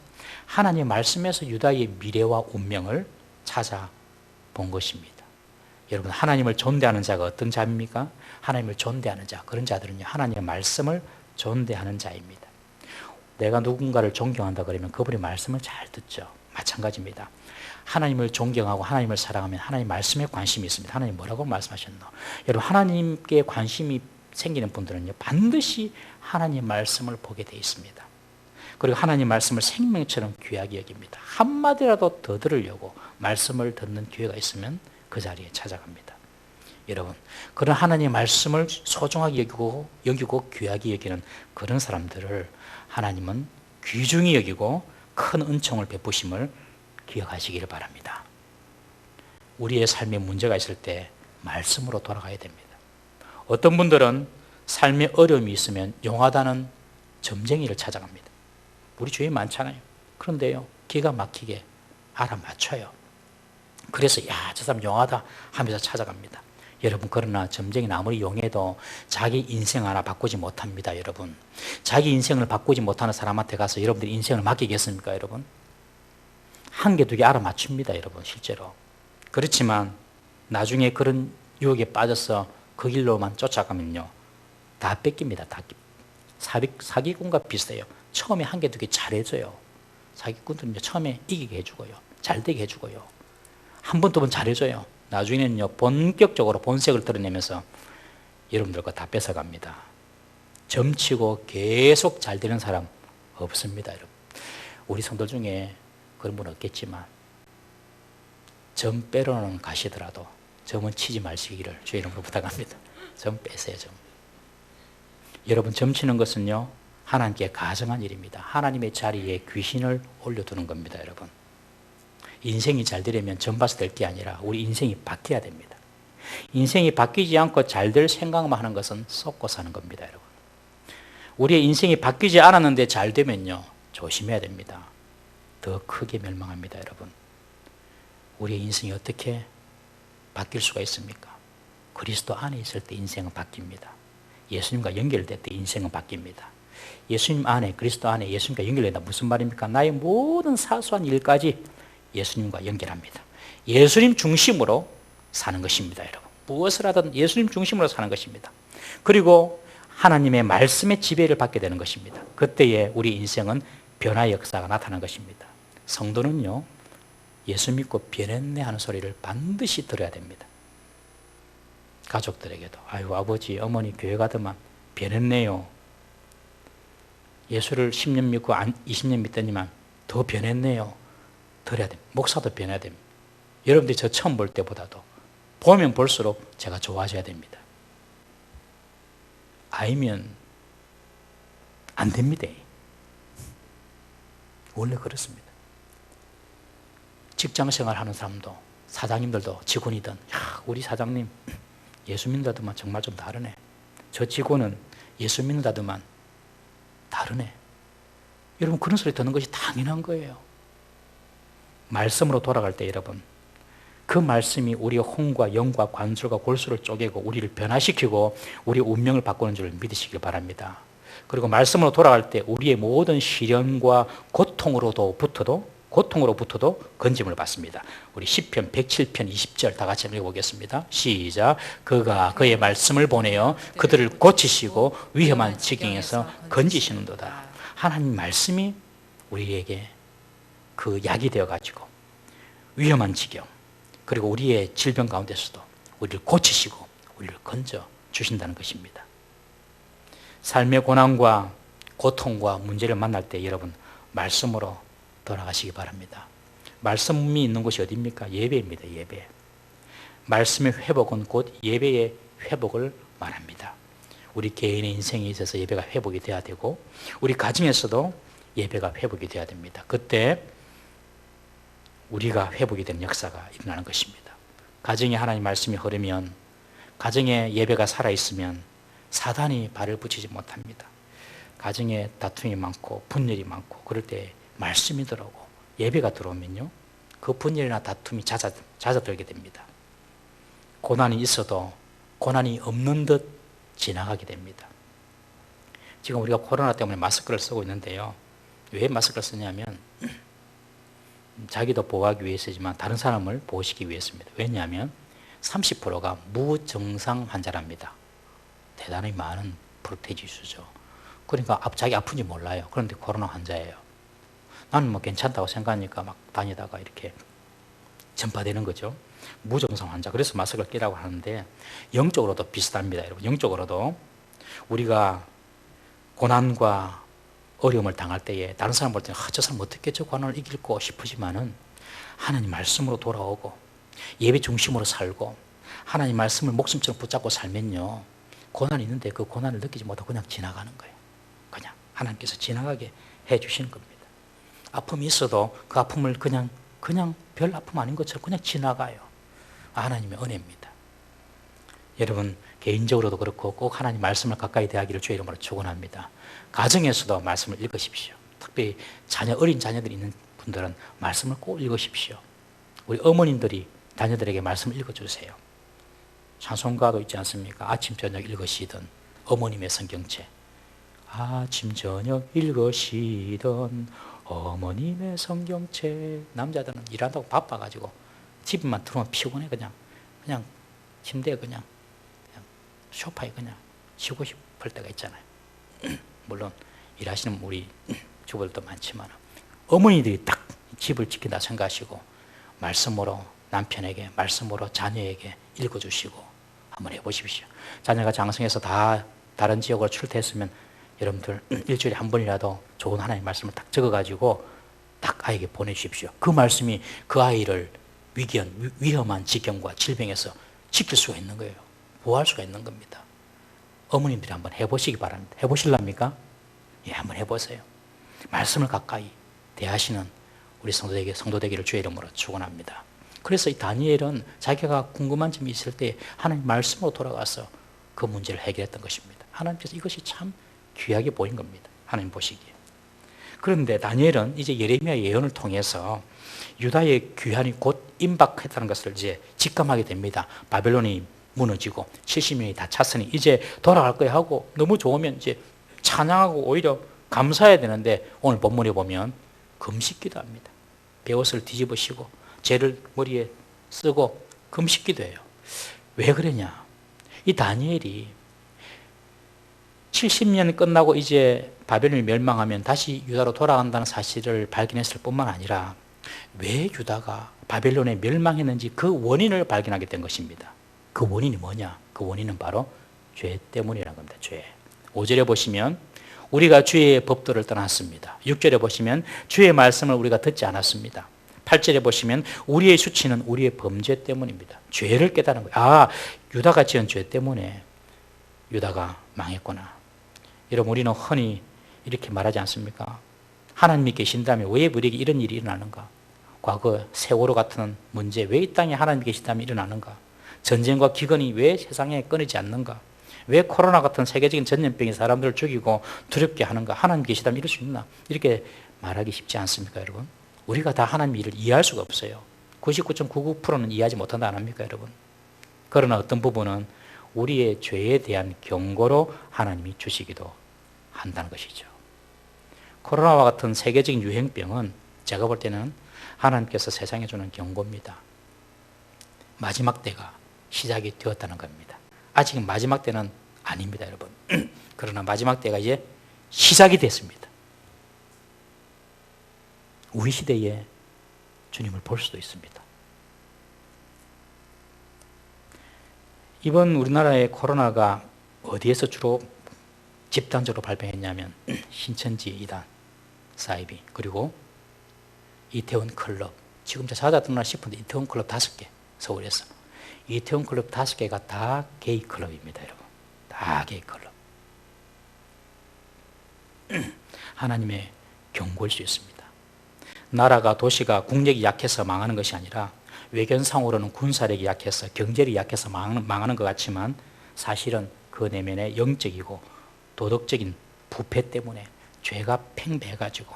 하나님의 말씀에서 유다의 미래와 운명을 찾아본 것입니다. 여러분, 하나님을 존대하는 자가 어떤 자입니까? 하나님을 존대하는 자, 그런 자들은요, 하나님의 말씀을 존대하는 자입니다. 내가 누군가를 존경한다 그러면 그분의 말씀을 잘 듣죠. 마찬가지입니다. 하나님을 존경하고 하나님을 사랑하면 하나님 말씀에 관심이 있습니다. 하나님 뭐라고 말씀하셨노? 여러분, 하나님께 관심이 생기는 분들은요, 반드시 하나님 말씀을 보게 돼 있습니다. 그리고 하나님 말씀을 생명처럼 귀하게 여깁니다. 한마디라도 더 들으려고 말씀을 듣는 기회가 있으면 그 자리에 찾아갑니다. 여러분, 그런 하나님의 말씀을 소중하게 여기고 귀하게 여기는 그런 사람들을 하나님은 귀중히 여기고 큰 은총을 베푸심을 기억하시기를 바랍니다. 우리의 삶에 문제가 있을 때 말씀으로 돌아가야 됩니다. 어떤 분들은 삶에 어려움이 있으면 용하다는 점쟁이를 찾아갑니다. 우리 주위에 많잖아요. 그런데요, 기가 막히게 알아맞혀요. 그래서 야, 저 사람 용하다 하면서 찾아갑니다. 여러분, 그러나 점쟁이는 아무리 용해도 자기 인생 하나 바꾸지 못합니다. 여러분, 자기 인생을 바꾸지 못하는 사람한테 가서 여러분들이 인생을 맡기겠습니까? 여러분, 한 개, 두 개 알아맞춥니다. 여러분, 실제로. 그렇지만 나중에 그런 유혹에 빠져서 그 길로만 쫓아가면요, 다 뺏깁니다. 다. 사기꾼과 비슷해요. 처음에 한 개, 두 개 잘해줘요. 사기꾼들은 처음에 이기게 해주고요, 잘 되게 해주고요, 한 번, 두 번 잘해줘요. 나중에는요, 본격적으로 본색을 드러내면서 여러분들과 다 뺏어갑니다. 점치고 계속 잘 되는 사람 없습니다. 여러분, 우리 성도 중에 그런 분 없겠지만 점 빼러는 가시더라도 점은 치지 마시기를 주의 이름으로 부탁합니다. 점 빼세요. 점. 여러분, 점치는 것은요, 하나님께 가정한 일입니다. 하나님의 자리에 귀신을 올려두는 겁니다. 여러분, 인생이 잘 되려면 점봐서 될 게 아니라 우리 인생이 바뀌어야 됩니다. 인생이 바뀌지 않고 잘 될 생각만 하는 것은 썩고 사는 겁니다. 여러분, 우리의 인생이 바뀌지 않았는데 잘 되면요, 조심해야 됩니다. 더 크게 멸망합니다. 여러분, 우리의 인생이 어떻게 바뀔 수가 있습니까? 그리스도 안에 있을 때 인생은 바뀝니다. 예수님과 연결될 때 인생은 바뀝니다. 예수님 안에, 그리스도 안에 예수님과 연결된다. 무슨 말입니까? 나의 모든 사소한 일까지 예수님과 연결합니다. 예수님 중심으로 사는 것입니다. 여러분, 무엇을 하든 예수님 중심으로 사는 것입니다. 그리고 하나님의 말씀의 지배를 받게 되는 것입니다. 그때에 우리 인생은 변화의 역사가 나타나는 것입니다. 성도는요, 예수 믿고 변했네 하는 소리를 반드시 들어야 됩니다. 가족들에게도, 아이고 아버지 어머니 교회 가더만 변했네요. 예수를 10년 믿고 20년 믿더니만 더 변했네요. 들어야 됩니다. 목사도 변해야 됩니다. 여러분들이 저 처음 볼 때보다도 보면 볼수록 제가 좋아져야 됩니다. 아니면 안 됩니다. 원래 그렇습니다. 직장생활 하는 사람도, 사장님들도, 직원이든, 야, 우리 사장님 예수 믿는다더만 정말 좀 다르네. 저 직원은 예수 믿는다더만 다르네. 여러분, 그런 소리 듣는 것이 당연한 거예요. 말씀으로 돌아갈 때 여러분, 그 말씀이 우리의 혼과 영과 관절과 골수를 쪼개고 우리를 변화시키고 우리의 운명을 바꾸는 줄 믿으시길 바랍니다. 그리고 말씀으로 돌아갈 때 우리의 모든 시련과 고통으로부터도 건짐을 받습니다. 우리 시편 107편 20절 다 같이 읽어보겠습니다. 시작. 그가 그의 말씀을 보내어 그들을 고치시고 위험한 지경에서 건지시는도다. 하나님 말씀이 우리에게 그 약이 되어가지고 위험한 지경, 그리고 우리의 질병 가운데서도 우리를 고치시고 우리를 건져 주신다는 것입니다. 삶의 고난과 고통과 문제를 만날 때 여러분 말씀으로 돌아가시기 바랍니다. 말씀이 있는 곳이 어디입니까? 예배입니다. 예배. 말씀의 회복은 곧 예배의 회복을 말합니다. 우리 개인의 인생에 있어서 예배가 회복이 돼야 되고 우리 가정에서도 예배가 회복이 돼야 됩니다. 그때 우리가 회복이 되는 역사가 일어나는 것입니다. 가정에 하나님 말씀이 흐르면, 가정에 예배가 살아있으면 사단이 발을 붙이지 못합니다. 가정에 다툼이 많고 분열이 많고 그럴 때 말씀이 들어오고 예배가 들어오면요, 그 분열이나 다툼이 잦아들게 됩니다. 고난이 있어도 고난이 없는 듯 지나가게 됩니다. 지금 우리가 코로나 때문에 마스크를 쓰고 있는데요, 왜 마스크를 쓰냐면 자기도 보호하기 위해서지만 다른 사람을 보호시키기 위해서입니다. 왜냐하면 30%가 무증상 환자랍니다. 대단히 많은 프로테이지 수죠. 그러니까 자기 아픈지 몰라요. 그런데 코로나 환자예요. 나는 뭐 괜찮다고 생각하니까 막 다니다가 이렇게 전파되는 거죠. 무증상 환자. 그래서 마스크를 끼라고 하는데 영적으로도 비슷합니다. 여러분, 영적으로도 우리가 고난과 어려움을 당할 때에 다른 사람 볼 때는 저 사람 어떻게 저 고난을 이길까 싶으지만은 하나님 말씀으로 돌아오고 예배 중심으로 살고 하나님 말씀을 목숨처럼 붙잡고 살면요, 고난이 있는데 그 고난을 느끼지 못하고 그냥 지나가는 거예요. 그냥 하나님께서 지나가게 해주시는 겁니다. 아픔이 있어도 그 아픔을 그냥 별 아픔 아닌 것처럼 그냥 지나가요. 하나님의 은혜입니다. 여러분, 개인적으로도 그렇고 꼭 하나님 말씀을 가까이 대하기를 주의 이름으로 축원합니다. 가정에서도 말씀을 읽으십시오. 특별히 어린 자녀들이 있는 분들은 말씀을 꼭 읽으십시오. 우리 어머님들이 자녀들에게 말씀을 읽어주세요. 찬송가도 있지 않습니까? 아침 저녁 읽으시던 어머님의 성경책. 아침 저녁 읽으시던 어머님의 성경책. 남자들은 일한다고 바빠가지고 TV만 들어오면 피곤해. 그냥 침대에 그냥 소파에 그냥 쉬고 싶을 때가 있잖아요. 물론 일하시는 우리 주부들도 많지만 어머니들이 딱 집을 지킨다 생각하시고 말씀으로 남편에게, 말씀으로 자녀에게 읽어주시고 한번 해보십시오. 자녀가 장성해서 다 다른 지역으로 출퇴했으면 여러분들 일주일에 한 번이라도 좋은 하나님의 말씀을 딱 적어가지고 딱 아이에게 보내주십시오. 그 말씀이 그 아이를 위험한 지경과 질병에서 지킬 수가 있는 거예요. 보호할 수가 있는 겁니다. 어머님들이 한번 해보시기 바랍니다. 해보실랍니까? 예, 한번 해보세요. 말씀을 가까이 대하시는 우리 성도 되기를 주의 이름으로 축원합니다. 그래서 이 다니엘은 자기가 궁금한 점이 있을 때 하나님 말씀으로 돌아가서 그 문제를 해결했던 것입니다. 하나님께서 이것이 참 귀하게 보인 겁니다. 하나님 보시기에. 그런데 다니엘은 이제 예레미야 예언을 통해서 유다의 귀환이 곧 임박했다는 것을 이제 직감하게 됩니다. 바벨론이 무너지고 70년이 다 찼으니 이제 돌아갈 거야 하고 너무 좋으면 이제 찬양하고 오히려 감사해야 되는데 오늘 본문에 보면 금식기도 합니다. 베옷을 뒤집으시고 재를 머리에 쓰고 금식기도 해요. 왜 그러냐? 이 다니엘이 70년 끝나고 이제 바벨론이 멸망하면 다시 유다로 돌아간다는 사실을 발견했을 뿐만 아니라 왜 유다가 바벨론에 멸망했는지 그 원인을 발견하게 된 것입니다. 그 원인이 뭐냐? 그 원인은 바로 죄 때문이라는 겁니다. 죄. 5절에 보시면 우리가 주의 법도를 떠났습니다. 6절에 보시면 주의 말씀을 우리가 듣지 않았습니다. 8절에 보시면 우리의 수치는 우리의 범죄 때문입니다. 죄를 깨달은 거예요. 아, 유다가 지은 죄 때문에 유다가 망했구나. 여러분, 우리는 흔히 이렇게 말하지 않습니까? 하나님이 계신다면 왜 우리에게 이런 일이 일어나는가? 과거 세월호 같은 문제 왜 이 땅에 하나님이 계신다면 일어나는가? 전쟁과 기근이 왜 세상에 끊이지 않는가? 왜 코로나 같은 세계적인 전염병이 사람들을 죽이고 두렵게 하는가? 하나님 계시다면 이럴 수 있나? 이렇게 말하기 쉽지 않습니까, 여러분? 우리가 다 하나님의 일을 이해할 수가 없어요. 99.99%는 이해하지 못한다 안 합니까, 여러분? 그러나 어떤 부분은 우리의 죄에 대한 경고로 하나님이 주시기도 한다는 것이죠. 코로나와 같은 세계적인 유행병은 제가 볼 때는 하나님께서 세상에 주는 경고입니다. 마지막 때가 시작이 되었다는 겁니다. 아직 마지막 때는 아닙니다, 여러분. 그러나 마지막 때가 이제 시작이 됐습니다. 우리 시대에 주님을 볼 수도 있습니다. 이번 우리나라의 코로나가 어디에서 주로 집단적으로 발병했냐면 신천지 이단, 사이비, 그리고 이태원 클럽. 지금 제가 찾아듣나 싶은데 이태원 클럽 5개, 서울에서. 이태원 클럽 5개가 다 게이 클럽입니다, 여러분. 다 게이 클럽. 하나님의 경고일 수 있습니다. 나라가, 도시가 국력이 약해서 망하는 것이 아니라 외견상으로는 군사력이 약해서, 경제력이 약해서 망하는 것 같지만 사실은 그 내면에 영적이고 도덕적인 부패 때문에 죄가 팽배해가지고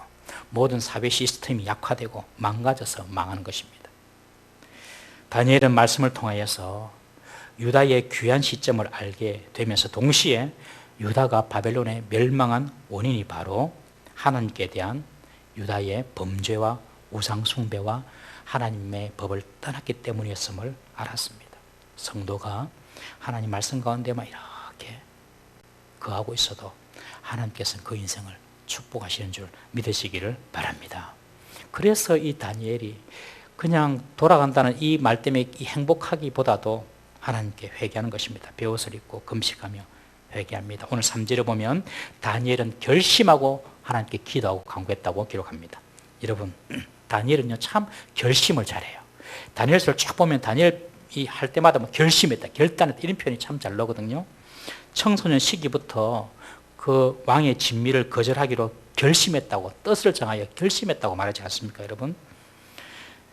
모든 사회 시스템이 약화되고 망가져서 망하는 것입니다. 다니엘은 말씀을 통하여서 유다의 귀한 시점을 알게 되면서 동시에 유다가 바벨론에 멸망한 원인이 바로 하나님께 대한 유다의 범죄와 우상 숭배와 하나님의 법을 떠났기 때문이었음을 알았습니다. 성도가 하나님 말씀 가운데만 이렇게 거하고 있어도 하나님께서는 그 인생을 축복하시는 줄 믿으시기를 바랍니다. 그래서 이 다니엘이 그냥 돌아간다는 이 말 때문에 행복하기보다도 하나님께 회개하는 것입니다. 베옷을 입고 금식하며 회개합니다. 오늘 3절에 보면 다니엘은 결심하고 하나님께 기도하고 간구했다고 기록합니다. 여러분, 다니엘은요 참 결심을 잘해요. 다니엘서를 쫙 보면 다니엘이 할 때마다 뭐 결심했다, 결단했다 이런 표현이 참 잘 나오거든요. 청소년 시기부터 그 왕의 진미를 거절하기로 결심했다고, 뜻을 정하여 결심했다고 말하지 않습니까, 여러분?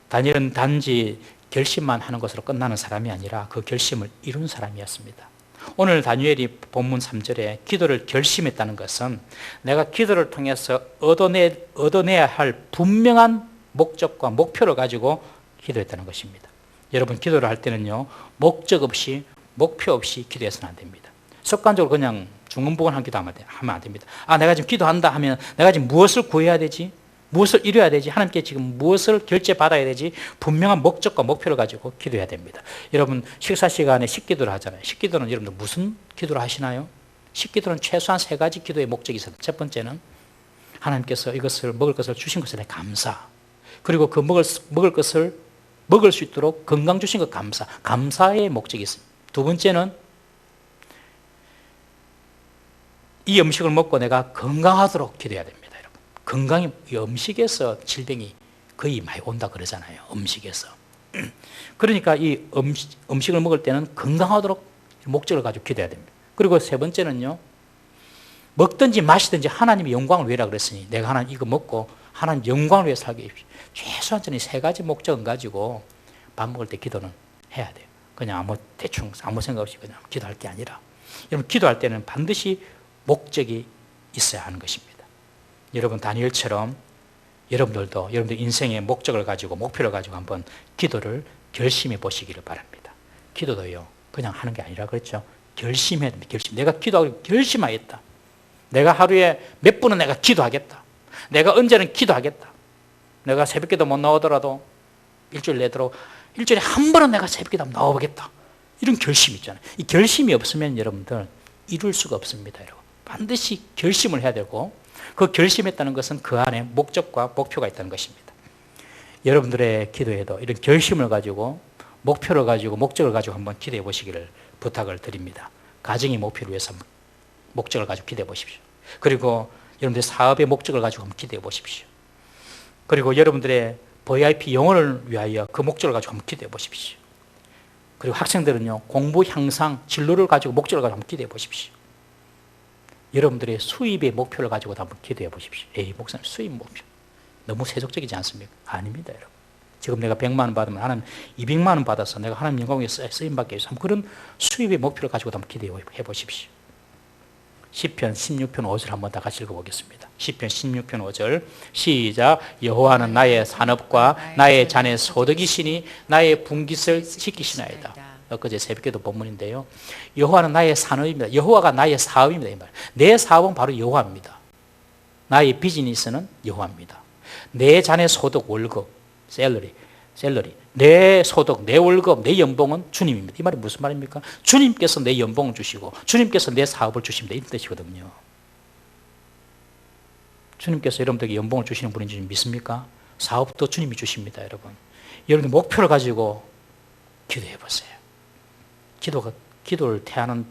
다니엘은 단지 결심만 하는 것으로 끝나는 사람이 아니라 그 결심을 이룬 사람이었습니다. 오늘 다니엘이 본문 3절에 기도를 결심했다는 것은 내가 기도를 통해서 얻어내야 할 분명한 목적과 목표를 가지고 기도했다는 것입니다. 여러분, 기도를 할 때는요 목적 없이 목표 없이 기도해서는 안 됩니다. 습관적으로 그냥 중언부언한 기도하면 안 됩니다. 내가 지금 기도한다 하면 내가 지금 무엇을 구해야 되지? 무엇을 이뤄야 되지? 하나님께 지금 무엇을 결제받아야 되지? 분명한 목적과 목표를 가지고 기도해야 됩니다. 여러분, 식사 시간에 식기도를 하잖아요. 식기도는 여러분들 무슨 기도를 하시나요? 식기도는 최소한 3가지 기도의 목적이 있어요. 첫 번째는 하나님께서 이것을 먹을 것을 주신 것에 대해 감사, 그리고 그 먹을 것을 먹을 수 있도록 건강 주신 것 감사, 감사의 목적이 있습니다. 두 번째는 이 음식을 먹고 내가 건강하도록 기도해야 됩니다. 여러분, 건강이, 이 음식에서 질병이 거의 많이 온다 그러잖아요. 음식에서. 그러니까 이 음식을 먹을 때는 건강하도록 목적을 가지고 기도해야 됩니다. 그리고 세 번째는요, 먹든지 마시든지 하나님의 영광을 위해라 그랬으니 내가 하나님 이거 먹고 하나님 영광을 위해 살게 해주십시오. 최소한 저는 3가지 목적을 가지고 밥 먹을 때 기도는 해야 돼요. 그냥 대충 아무 생각 없이 그냥 기도할 게 아니라, 여러분, 기도할 때는 반드시 목적이 있어야 하는 것입니다. 여러분, 다니엘처럼 여러분들도 여러분들 인생의 목적을 가지고 목표를 가지고 한번 기도를 결심해 보시기를 바랍니다. 기도도요 그냥 하는 게 아니라 그랬죠. 결심해야 됩니다. 결심. 내가 기도하기로 결심하겠다. 내가 하루에 몇 분은 내가 기도하겠다. 내가 언제는 기도하겠다. 내가 새벽기도 못 나오더라도 일주일 내도록 일주일에 한 번은 내가 새벽기도 한번 나와보겠다. 이런 결심이 있잖아요. 이 결심이 없으면 여러분들 이룰 수가 없습니다. 여러분, 반드시 결심을 해야 되고, 그 결심했다는 것은 그 안에 목적과 목표가 있다는 것입니다. 여러분들의 기도에도 이런 결심을 가지고 목표를 가지고 목적을 가지고 한번 기도해 보시기를 부탁을 드립니다. 가정의 목표를 위해서 목적을 가지고 기도해 보십시오. 그리고 여러분들의 사업의 목적을 가지고 한번 기도해 보십시오. 그리고 여러분들의 VIP 영혼을 위하여 그 목적을 가지고 한번 기도해 보십시오. 그리고 학생들은요 공부 향상 진로를 가지고 목적을 가지고 한번 기도해 보십시오. 여러분들의 수입의 목표를 가지고도 한번 기도해 보십시오. 에이, 목사님 수입 목표 너무 세속적이지 않습니까? 아닙니다, 여러분. 지금 내가 100만 원 받으면 하나님 200만 원 받아서 내가 하나님 영광에 쓰임받기 위해서 그런 수입의 목표를 가지고도 한번 기도해 보십시오. 시편 16편 5절 한번 다 같이 읽어보겠습니다. 시편 16편 5절 시작. 여호와는 나의 산업과 나의 잔의 소득이시니 나의 분깃을 지키시나이다. 엊그제 새벽에도 본문인데요. 여호와는 나의 산업입니다. 여호와가 나의 사업입니다. 이 말. 내 사업은 바로 여호와입니다. 나의 비즈니스는 여호와입니다. 내 자녀 소득, 월급, 셀러리. 내 소득, 내 월급, 내 연봉은 주님입니다. 이 말이 무슨 말입니까? 주님께서 내 연봉을 주시고 주님께서 내 사업을 주십니다. 이런 뜻이거든요. 주님께서 여러분들에게 연봉을 주시는 분인지 믿습니까? 사업도 주님이 주십니다, 여러분. 여러분들 목표를 가지고 기도해 보세요. 기도를 대하는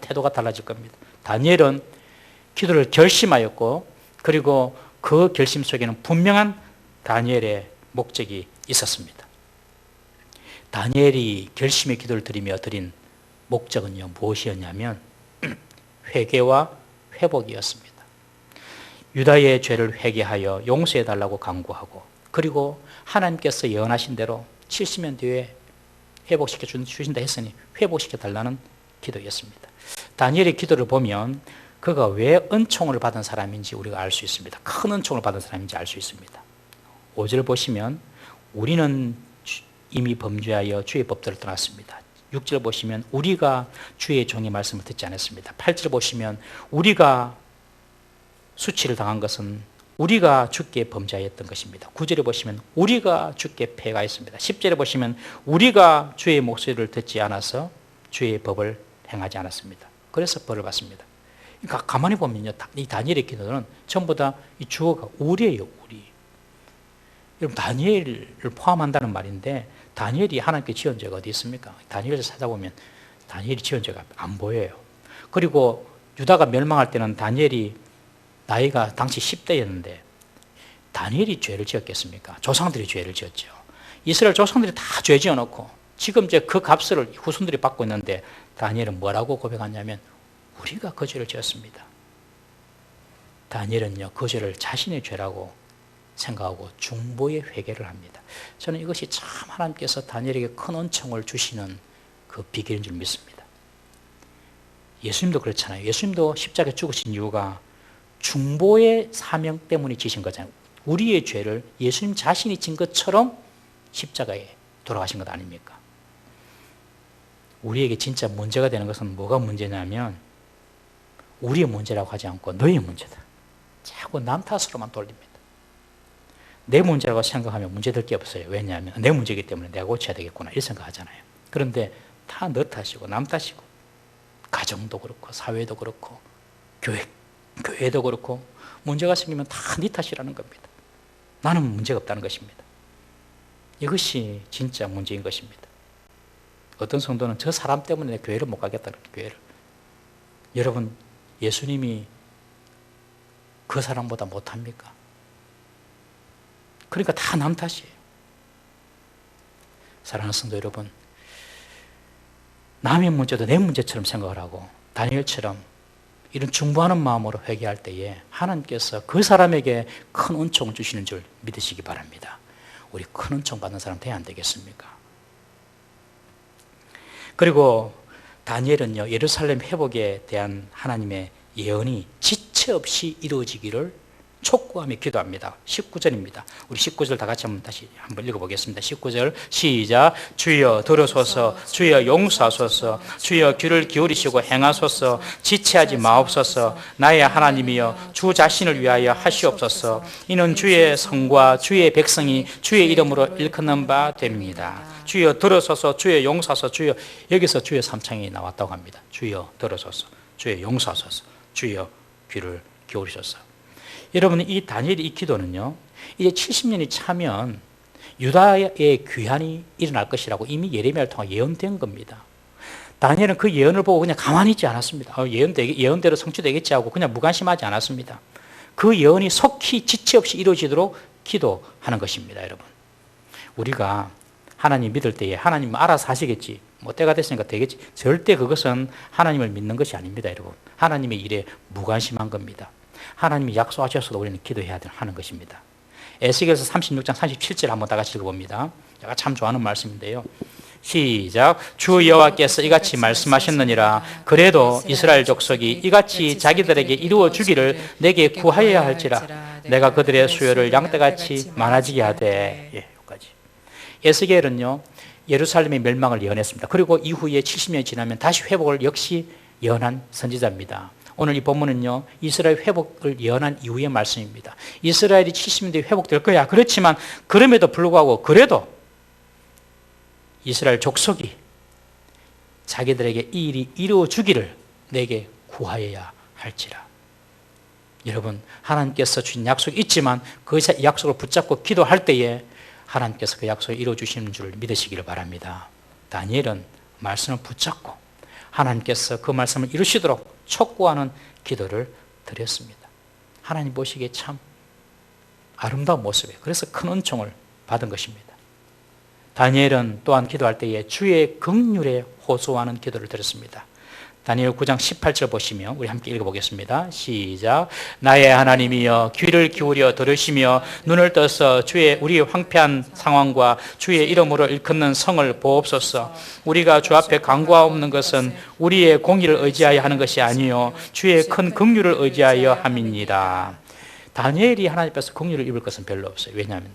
태도가 달라질 겁니다. 다니엘은 기도를 결심하였고, 그리고 그 결심 속에는 분명한 다니엘의 목적이 있었습니다. 다니엘이 결심의 기도를 드리며 드린 목적은요, 무엇이었냐면 회개와 회복이었습니다. 유다의 죄를 회개하여 용서해 달라고 간구하고, 그리고 하나님께서 예언하신 대로 70년 뒤에 회복시켜 주신다 했으니 회복시켜 달라는 기도였습니다. 다니엘의 기도를 보면 그가 왜 은총을 받은 사람인지 우리가 알 수 있습니다. 큰 은총을 받은 사람인지 알 수 있습니다. 5절 보시면 우리는 이미 범죄하여 주의 법도를 떠났습니다. 6절 보시면 우리가 주의 종의 말씀을 듣지 않았습니다. 8절 보시면 우리가 수치를 당한 것은 우리가 주께 범죄하였던 것입니다. 9절에 보시면 우리가 주께 패가했습니다. 10절에 보시면 우리가 주의 목소리를 듣지 않아서 주의 법을 행하지 않았습니다. 그래서 벌을 받습니다. 그러니까 가만히 보면요, 이 다니엘의 기도는 전부 다 이 주어가 우리예요, 우리. 여러분, 다니엘을 포함한다는 말인데 다니엘이 하나님께 지은 죄가 어디 있습니까? 다니엘을 찾아보면 다니엘이 지은 죄가 안 보여요. 그리고 유다가 멸망할 때는 다니엘이 나이가 당시 10대였는데 다니엘이 죄를 지었겠습니까? 조상들이 죄를 지었죠. 이스라엘 조상들이 다 죄 지어놓고 지금 이제 그 값을 후손들이 받고 있는데 다니엘은 뭐라고 고백하냐면 우리가 그 죄를 지었습니다. 다니엘은요, 그 죄를 자신의 죄라고 생각하고 중보의 회개를 합니다. 저는 이것이 참 하나님께서 다니엘에게 큰 은총을 주시는 그 비결인 줄 믿습니다. 예수님도 그렇잖아요. 예수님도 십자가에 죽으신 이유가 중보의 사명 때문에 지신 거잖아요. 우리의 죄를 예수님 자신이 진 것처럼 십자가에 돌아가신 것 아닙니까? 우리에게 진짜 문제가 되는 것은 뭐가 문제냐면 우리의 문제라고 하지 않고 너의 문제다. 자꾸 남 탓으로만 돌립니다. 내 문제라고 생각하면 문제될 게 없어요. 왜냐하면 내 문제이기 때문에 내가 고쳐야 되겠구나 이렇게 생각하잖아요. 그런데 다 너 탓이고 남 탓이고 가정도 그렇고 사회도 그렇고 교회도 그렇고 문제가 생기면 다 네 탓이라는 겁니다. 나는 문제가 없다는 것입니다. 이것이 진짜 문제인 것입니다. 어떤 성도는 저 사람 때문에 교회를 못 가겠다는 교회를. 여러분, 예수님이 그 사람보다 못합니까? 그러니까 다 남 탓이에요. 사랑하는 성도 여러분, 남의 문제도 내 문제처럼 생각을 하고 다니엘처럼 이런 중보하는 마음으로 회개할 때에 하나님께서 그 사람에게 큰 은총을 주시는 줄 믿으시기 바랍니다. 우리 큰 은총 받는 사람 돼야 안 되겠습니까? 그리고 다니엘은요, 예루살렘 회복에 대한 하나님의 예언이 지체 없이 이루어지기를 촉구하며 기도합니다. 19절입니다. 우리 19절 다 같이 다시 한번 읽어보겠습니다. 19절 시작. 주여 들으소서, 주여 용서하소서, 주여 귀를 기울이시고 행하소서, 지체하지 마옵소서. 나의 하나님이여 주 자신을 위하여 하시옵소서. 이는 주의 성과 주의 백성이 주의 이름으로 일컫는 바 됩니다. 주여 들으소서, 주여 용서하소서. 주여, 여기서 주여 삼창이 나왔다고 합니다. 주여 들으소서, 주여 용서하소서, 주여 귀를 기울이소서. 여러분, 이 다니엘의 이 기도는요, 이제 70년이 차면 유다의 귀환이 일어날 것이라고 이미 예레미야를 통해 예언된 겁니다. 다니엘은 그 예언을 보고 그냥 가만히 있지 않았습니다. 예언대로 성취되겠지 하고 그냥 무관심하지 않았습니다. 그 예언이 속히 지체 없이 이루어지도록 기도하는 것입니다, 여러분. 우리가 하나님 믿을 때에 하나님 알아서 하시겠지, 뭐 때가 됐으니까 되겠지, 절대 그것은 하나님을 믿는 것이 아닙니다, 여러분. 하나님의 일에 무관심한 겁니다. 하나님이 약속하셨어도 우리는 기도해야 하는 것입니다. 에스겔서 36장 37절 한번 다 같이 읽어봅니다. 제가 참 좋아하는 말씀인데요. 시작. 주 여호와께서 이같이 말씀하셨느니라. 그래도 이스라엘 족속이 이같이 자기들에게 이루어 주기를 내게 구하여야 할지라. 내가 그들의 수요를 양떼같이 많아지게 하되. 예, 여기까지. 에스겔은요, 예루살렘의 멸망을 예언했습니다. 그리고 이후에 70년이 지나면 다시 회복을 역시 예언한 선지자입니다. 오늘 이 본문은요, 이스라엘 회복을 예언한 이후의 말씀입니다. 이스라엘이 70년 뒤에 회복될 거야. 그렇지만 그럼에도 불구하고 그래도 이스라엘 족속이 자기들에게 이 일이 이루어주기를 내게 구하여야 할지라. 여러분, 하나님께서 주신 약속이 있지만 그 약속을 붙잡고 기도할 때에 하나님께서 그 약속을 이루어주시는 줄 믿으시기를 바랍니다. 다니엘은 말씀을 붙잡고 하나님께서 그 말씀을 이루시도록 촉구하는 기도를 드렸습니다. 하나님 보시기에 참 아름다운 모습이에요. 그래서 큰 은총을 받은 것입니다. 다니엘은 또한 기도할 때에 주의 긍휼에 호소하는 기도를 드렸습니다. 다니엘 9장 18절 보시면 우리 함께 읽어보겠습니다. 시작. 나의 하나님이여 귀를 기울여 들으시며 눈을 떠서 우리의 황폐한 상황과 주의 이름으로 일컫는 성을 보옵소서. 우리가 주 앞에 간구하옵는 것은 우리의 공의를 의지하여 하는 것이 아니요 주의 큰 긍휼을 의지하여 함이니라. 다니엘이 하나님 앞에서 긍휼을 입을 것은 별로 없어요. 왜냐하면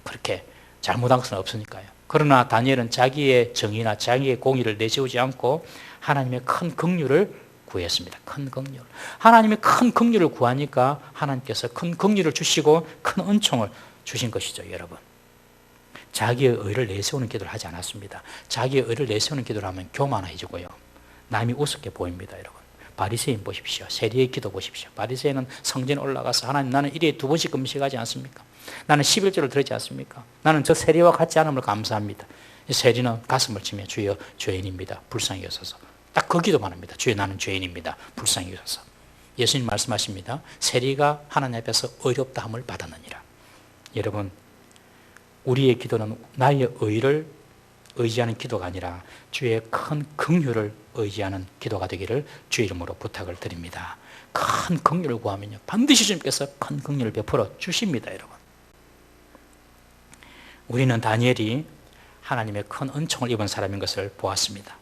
그렇게 잘못한 것은 없으니까요. 그러나 다니엘은 자기의 정의나 자기의 공의를 내세우지 않고 하나님의 큰 긍휼을 구했습니다. 큰 긍휼. 하나님의 큰 긍휼을 구하니까 하나님께서 큰 긍휼을 주시고 큰 은총을 주신 것이죠, 여러분. 자기의 의를 내세우는 기도를 하지 않았습니다. 자기의 의를 내세우는 기도를 하면 교만해지고요. 남이 우습게 보입니다, 여러분. 바리새인 보십시오. 세리의 기도 보십시오. 바리새인은 성전에 올라가서 하나님 나는 일에 2번씩 금식하지 않습니까? 나는 11조를 드리지 않습니까? 나는 저 세리와 같지 않음을 감사합니다. 이 세리는 가슴을 치며 주여 죄인입니다. 불쌍히 여소서. 딱 그 기도만 합니다. 주여 나는 죄인입니다. 불쌍히 여소서. 예수님 말씀하십니다. 세리가 하나님 앞에서 의롭다 함을 받았느니라. 여러분, 우리의 기도는 나의 의를 의지하는 기도가 아니라 주의 큰 긍휼을 의지하는 기도가 되기를 주의 이름으로 부탁을 드립니다. 큰 긍휼을 구하면요 반드시 주님께서 큰 긍휼을 베풀어 주십니다, 여러분. 우리는 다니엘이 하나님의 큰 은총을 입은 사람인 것을 보았습니다.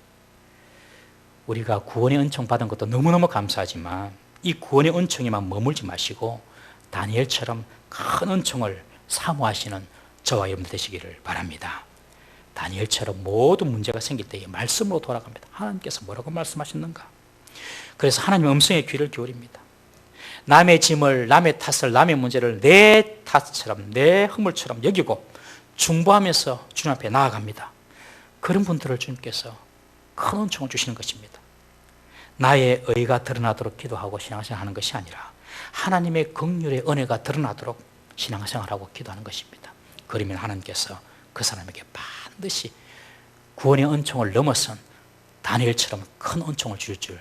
우리가 구원의 은총 받은 것도 너무너무 감사하지만 이 구원의 은총에만 머물지 마시고 다니엘처럼 큰 은총을 사모하시는 저와 여러분들 되시기를 바랍니다. 다니엘처럼 모든 문제가 생길 때에 말씀으로 돌아갑니다. 하나님께서 뭐라고 말씀하셨는가? 그래서 하나님의 음성에 귀를 기울입니다. 남의 짐을, 남의 탓을, 남의 문제를 내 탓처럼, 내 허물처럼 여기고 중보하면서 주님 앞에 나아갑니다. 그런 분들을 주님께서 큰 은총을 주시는 것입니다. 나의 의가 드러나도록 기도하고 신앙생활하는 것이 아니라 하나님의 긍휼의 은혜가 드러나도록 신앙생활하고 기도하는 것입니다. 그러면 하나님께서 그 사람에게 반드시 구원의 은총을 넘어선 다니엘처럼 큰 은총을 주실 줄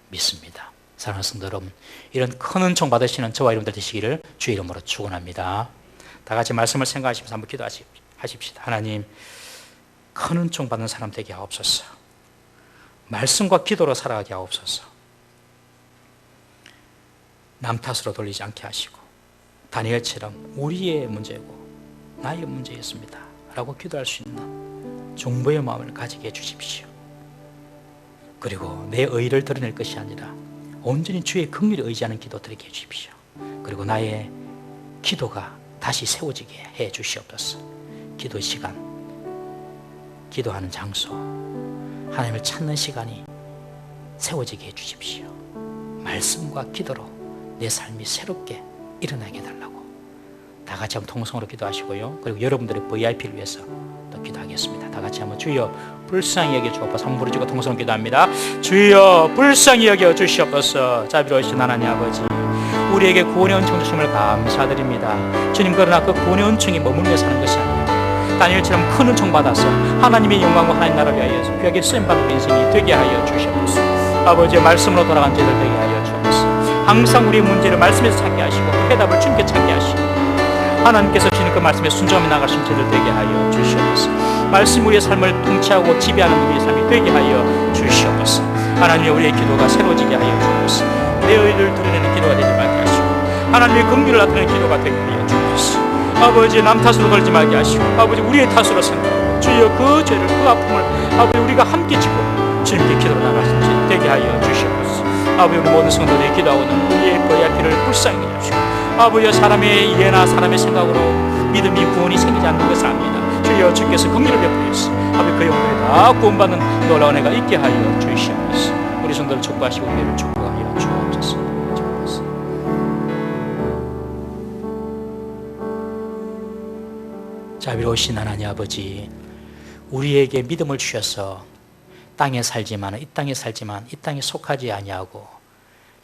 믿습니다. 사랑하는 성도 여러분, 이런 큰 은총 받으시는 저와 여러분들 되시기를 주의 이름으로 축원합니다. 다 같이 말씀을 생각하시면서 한번 기도하십시다. 하나님, 큰 은총 받는 사람 되게 하옵소서. 말씀과 기도로 살아가게 하옵소서. 남 탓으로 돌리지 않게 하시고 다니엘처럼 우리의 문제고 나의 문제였습니다 라고 기도할 수 있는 중보의 마음을 가지게 해주십시오. 그리고 내 의를 드러낼 것이 아니라 온전히 주의 긍휼을 의지하는 기도 드리게 해주십시오. 그리고 나의 기도가 다시 세워지게 해 주시옵소서. 기도 시간, 기도하는 장소, 하나님을 찾는 시간이 세워지게 해 주십시오. 말씀과 기도로 내 삶이 새롭게 일어나게 해달라고 다 같이 한번 통성으로 기도하시고요. 그리고 여러분들의 VIP를 위해서 또 기도하겠습니다. 다 같이 한번 주여 불쌍히 여겨 주옵소서. 한번 부르짖고 통성으로 기도합니다. 주여 불쌍히 여겨 주시옵소서. 자비로우신 하나님 아버지, 우리에게 구원의 은총 주심을 감사드립니다. 주님, 그러나 그 구원의 은총이 머물며 사는 것이 아닙니다. 다니엘처럼 큰 은총 받아서 하나님의 영광과 하나님 나라를 위하여 귀하게 쓰임받는 인생이 되게 하여 주시옵소서. 아버지의 말씀으로 돌아간 죄를 되게 하여 주옵소서. 항상 우리의 문제를 말씀에서 찾게 하시고 해답을 주님께 찾게 하시고 하나님께서 주시는 그 말씀에 순종하며 나가신 죄를 되게 하여 주시옵소서. 말씀 우리의 삶을 통치하고 지배하는 우리의 삶이 되게 하여 주시옵소서. 하나님, 우리의 기도가 새로워지게 하여 주옵소서. 내 의를 드러내는 기도가 되지 말게 하시고 하나님의 긍휼을 나타내는 기도가 되게 하여 주옵소서. 아버지, 남 탓으로 걸지 말게 하시고 아버지, 우리의 탓으로 생각하고 주여 그 죄를, 그 아픔을 아버지 우리가 함께 지고 주님께 기도로 나가신 죄 되게 하여 주시옵소서. 아버지, 우리 모든 성도들이 기도하고는 우리의 VIP를 불쌍히 여주시고 아버지, 사람의 이해나 사람의 생각으로 믿음이 구원이 생기지 않는 것을 압니다. 주여 주께서 긍휼을 베푸시옵소서. 아버지 그 영혼들이 다 구원받는 놀라운 은혜가 있게 하여 주시옵소서. 우리 성도를 축복하시고 우리를 축복하여 주옵소서. 자비로우신 하나님 아버지, 우리에게 믿음을 주셔서 땅에 살지만 이 땅에 속하지 아니하고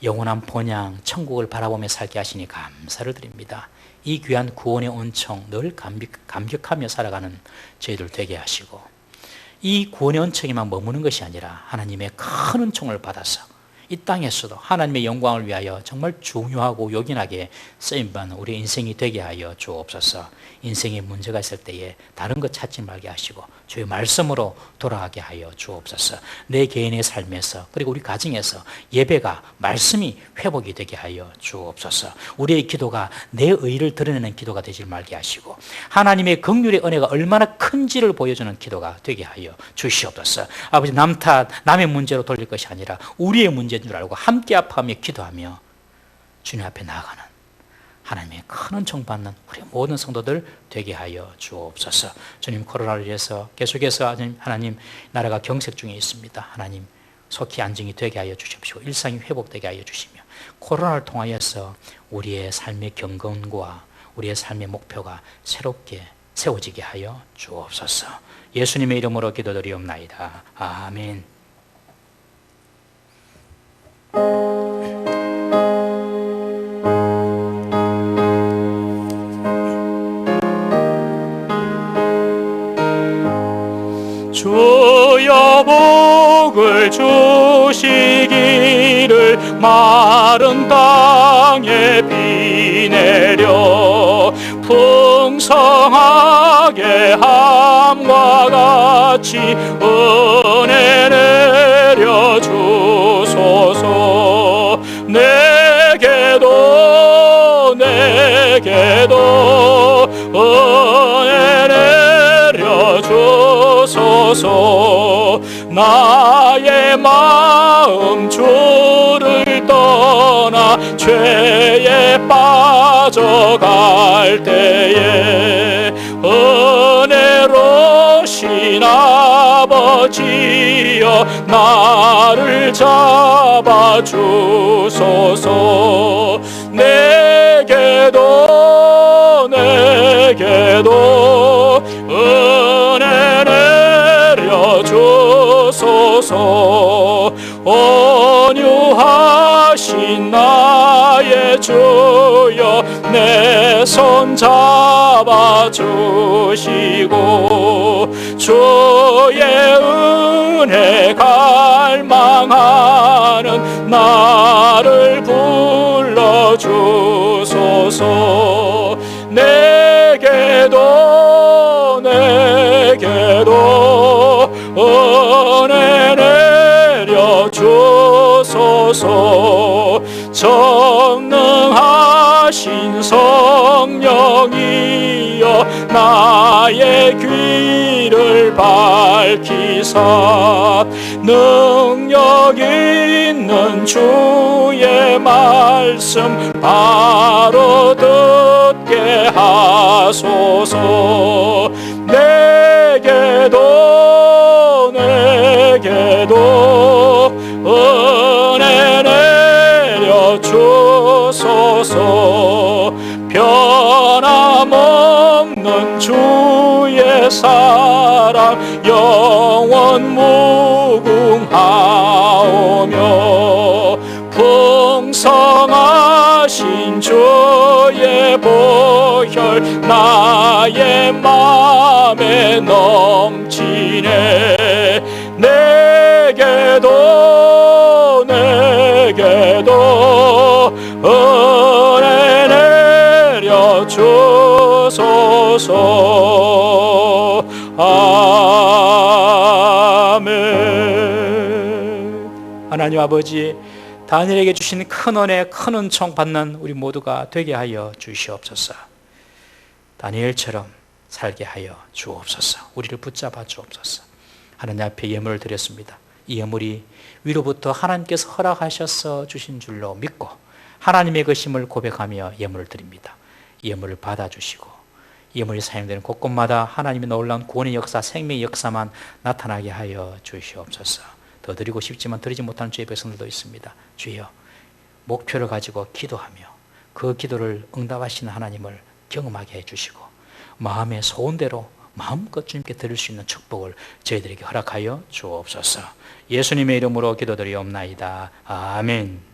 영원한 본향 천국을 바라보며 살게 하시니 감사를 드립니다. 이 귀한 구원의 은총 늘 감격하며 살아가는 저희들 되게 하시고, 이 구원의 은총에만 머무는 것이 아니라 하나님의 큰 은총을 받아서 이 땅에서도 하나님의 영광을 위하여 정말 중요하고 요긴하게 쓰임받는 우리 인생이 되게 하여 주옵소서. 인생에 문제가 있을 때에 다른 것 찾지 말게 하시고 주의 말씀으로 돌아가게 하여 주옵소서. 내 개인의 삶에서 그리고 우리 가정에서 예배가 말씀이 회복이 되게 하여 주옵소서. 우리의 기도가 내 의를 드러내는 기도가 되지 말게 하시고 하나님의 긍휼의 은혜가 얼마나 큰지를 보여주는 기도가 되게 하여 주시옵소서. 아버지, 남 탓, 남의 문제로 돌릴 것이 아니라 우리의 문제인 줄 알고 함께 아파하며 기도하며 주님 앞에 나아가는 하나님의 큰 은총 받는 우리 모든 성도들 되게 하여 주옵소서. 주님, 코로나를 위해서 계속해서 하나님 나라가 경색 중에 있습니다. 하나님 속히 안정이 되게 하여 주십시오. 일상이 회복되게 하여 주시며 코로나를 통하여서 우리의 삶의 경건과 우리의 삶의 목표가 새롭게 세워지게 하여 주옵소서. 예수님의 이름으로 기도드리옵나이다. 아멘. 주여 복을 주시기를 마른 땅에 비 내려 풍성하게 함과 같이 은혜 내려 주소서. 내게도 은혜 내려 주소서. 나의 마음 주를 떠나 죄에 빠져갈 때에 은혜로신 아버지여 나를 잡아주소서. 내게도 은혜 내려 주소서. 온유하신 나의 주여 내 손 잡아주시고 주의 은혜 갈망하는 나를 불러주소서. 내게도 은혜 내려 주소서. 전능하신 성령이여 나의 귀를 밝히사 능력 있는 주의 말씀 바로 듣게 하소서. 내게도 은혜 내려 주소서. 변함없는 주의 사랑 영원 무궁하오며 풍성하신 주의 보혈 나의 맘에 넘치네. 내게도 은혜 내려 주소서. 아멘. 하나님 아버지, 다니엘에게 주신 큰 은혜, 큰 은총 받는 우리 모두가 되게 하여 주시옵소서. 다니엘처럼 살게 하여 주옵소서. 우리를 붙잡아 주옵소서. 하나님 앞에 예물을 드렸습니다. 이 예물이 위로부터 하나님께서 허락하셔서 주신 줄로 믿고 하나님의 것임을 고백하며 예물을 드립니다. 이 예물을 받아주시고 예물이 사용되는 곳곳마다 하나님의 놀라운 구원의 역사, 생명의 역사만 나타나게 하여 주시옵소서. 더 드리고 싶지만 드리지 못하는 주의 백성들도 있습니다. 주여, 목표를 가지고 기도하며 그 기도를 응답하시는 하나님을 경험하게 해주시고 마음의 소원대로 마음껏 주님께 드릴 수 있는 축복을 저희들에게 허락하여 주옵소서. 예수님의 이름으로 기도드리옵나이다. 아멘.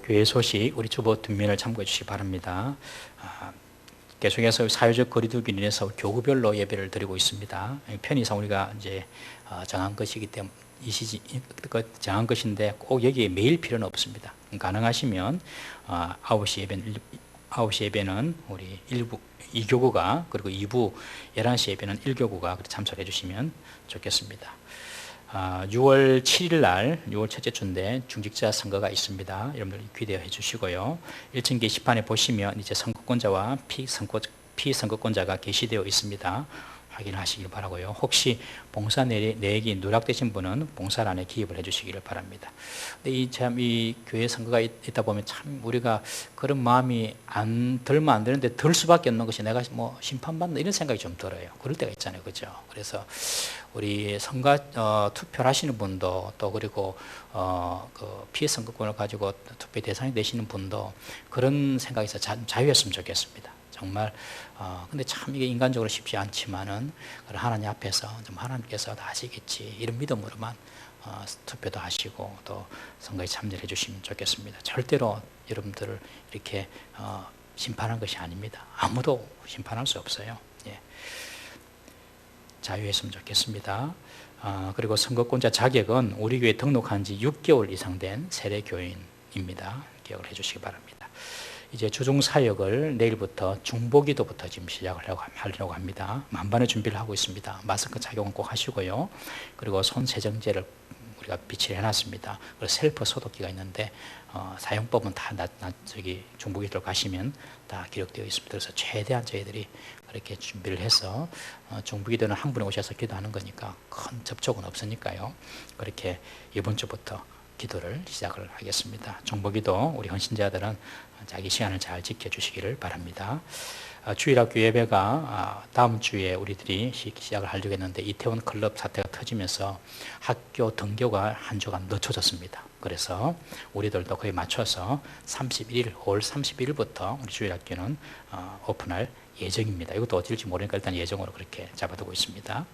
교회 소식 우리 주보 뒷면을 참고해 주시기 바랍니다. 계속해서 사회적 거리두기로 인해서 교구별로 예배를 드리고 있습니다. 편의상 우리가 이제 정한 것이기 때문에 정한 것인데 꼭 여기에 매일 필요는 없습니다. 가능하시면 9시 예배는 우리 2교구가 그리고 2부 11시 예배는 1교구가 참석해 주시면 좋겠습니다. 6월 7일 날 6월 첫째 주인데 중직자 선거가 있습니다. 여러분들 기대해 주시고요. 1층 게시판에 보시면 이제 선거권자와 피선거권자가 게시되어 있습니다. 확인하시길 바라고요. 혹시 봉사 내역이 누락되신 분은 봉사란에 기입을 해주시기를 바랍니다. 근데 이 교회 선거가 있다 보면 참 우리가 그런 마음이 들면 안 되는데 들 수밖에 없는 것이 내가 뭐 심판받는다 이런 생각이 좀 들어요. 그럴 때가 있잖아요, 그죠? 그래서 우리 선거 투표를 하시는 분도 또 그리고 그 피해 선거권을 가지고 투표 대상이 되시는 분도 그런 생각에서 자유했으면 좋겠습니다. 정말 근데 참 이게 인간적으로 쉽지 않지만은 하나님 앞에서 좀 하나님께서 다 하시겠지 이런 믿음으로만 투표도 하시고 또 선거에 참여해 주시면 좋겠습니다. 절대로 여러분들을 이렇게 심판한 것이 아닙니다. 아무도 심판할 수 없어요. 예. 자유했으면 좋겠습니다. 그리고 선거권자 자격은 우리 교회 등록한 지 6개월 이상 된 세례 교인입니다. 기억을 해주시기 바랍니다. 이제 주중 사역을 내일부터 중보기도부터 지금 시작을 하려고 합니다. 만반의 준비를 하고 있습니다. 마스크 착용은 꼭 하시고요. 그리고 손 세정제를 우리가 비치를 해놨습니다. 그리고 셀프 소독기가 있는데 사용법은 다 저기 중보기도를 가시면 다 기록되어 있습니다. 그래서 최대한 저희들이 그렇게 준비를 해서 중보기도는 한 분이 오셔서 기도하는 거니까 큰 접촉은 없으니까요. 그렇게 이번 주부터 기도를 시작을 하겠습니다. 중보기도 우리 헌신자들은 자기 시간을 잘 지켜주시기를 바랍니다. 주일학교 예배가 다음 주에 우리들이 시작을 하려고 했는데 이태원 클럽 사태가 터지면서 학교 등교가 한 주간 늦춰졌습니다. 그래서 우리들도 거의 맞춰서 5월 31일부터 우리 주일학교는 오픈할 예정입니다. 이것도 어딜지 모르니까 일단 예정으로 그렇게 잡아두고 있습니다.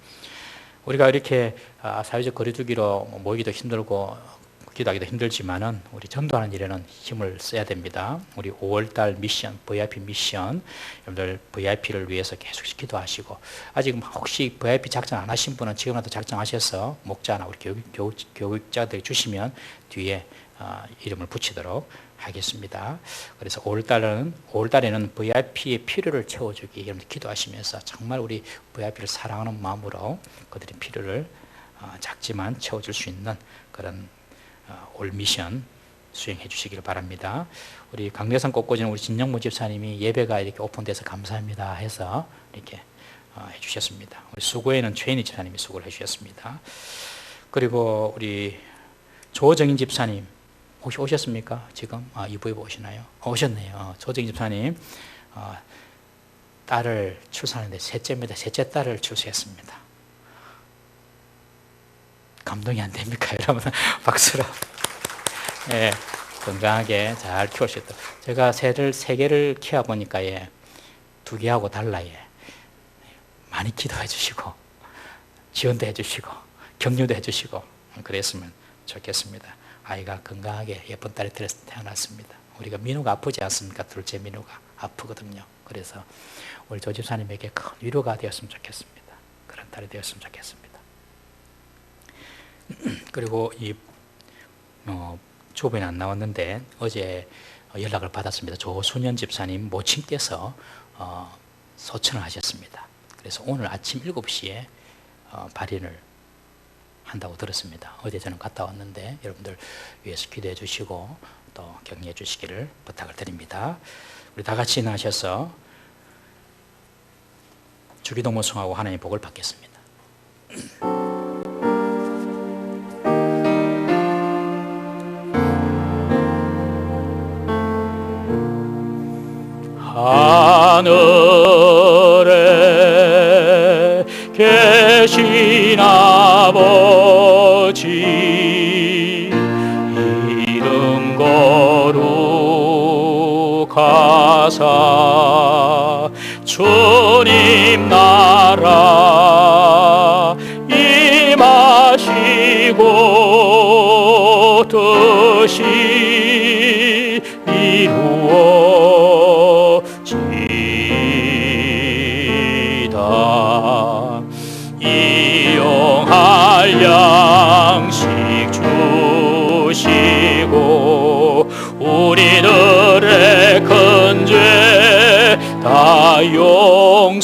우리가 이렇게 사회적 거리두기로 모이기도 힘들고 기도하기도 힘들지만은 우리 전도하는 일에는 힘을 써야 됩니다. 우리 5월달 미션, VIP 미션, 여러분들 VIP를 위해서 계속 기도하시고 아직 혹시 VIP 작정 안 하신 분은 지금이라도 작정하셔서 목자나 우리 교육자들이 주시면 뒤에 이름을 붙이도록 하겠습니다. 그래서 5월달에는 VIP의 필요를 채워주기 여러분들 기도하시면서 정말 우리 VIP를 사랑하는 마음으로 그들의 필요를 작지만 채워줄 수 있는 그런 올 미션 수행해 주시기를 바랍니다. 우리 강대상 꽃꽂이는 우리 진영무 집사님이 예배가 이렇게 오픈돼서 감사합니다 해서 이렇게 해주셨습니다. 우리 수고에는 최인희 집사님이 수고를 해주셨습니다. 그리고 우리 조정인 집사님 혹시 오셨습니까? 지금 이부에 오시나요? 오셨네요. 조정인 집사님 딸을 출산하는데 셋째입니다. 셋째 딸을 출산했습니다. 감동이 안 됩니까, 여러분? 박수로. 예, 건강하게 잘 키울 수 있도록. 제가 새를 3개를 키워보니까 2개하고 달라. 많이 기도해 주시고, 지원도 해 주시고, 격려도 해 주시고, 그랬으면 좋겠습니다. 아이가 건강하게 예쁜 딸이 태어났습니다. 우리가 민우가 아프지 않습니까? 둘째 민우가 아프거든요. 그래서 우리 조 집사님에게 큰 위로가 되었으면 좋겠습니다. 그런 딸이 되었으면 좋겠습니다. 그리고 이 주보에는 안 나왔는데 어제 연락을 받았습니다. 조순현 집사님 모친께서 소천을 하셨습니다. 그래서 오늘 아침 7시에 발인을 한다고 들었습니다. 어제 저는 갔다 왔는데 여러분들 위해서 기도해 주시고 또 격려해 주시기를 부탁을 드립니다. 우리 우리 다 같이 나셔서 주기도문 성하고 하나님의 복을 받겠습니다. 하늘에 계신 아버지 이름 거룩하사 주님 나라 임하시고 뜻이 이루어지다. 이용할 양식 주시고 우리들의 큰 죄 다 용서하옵시며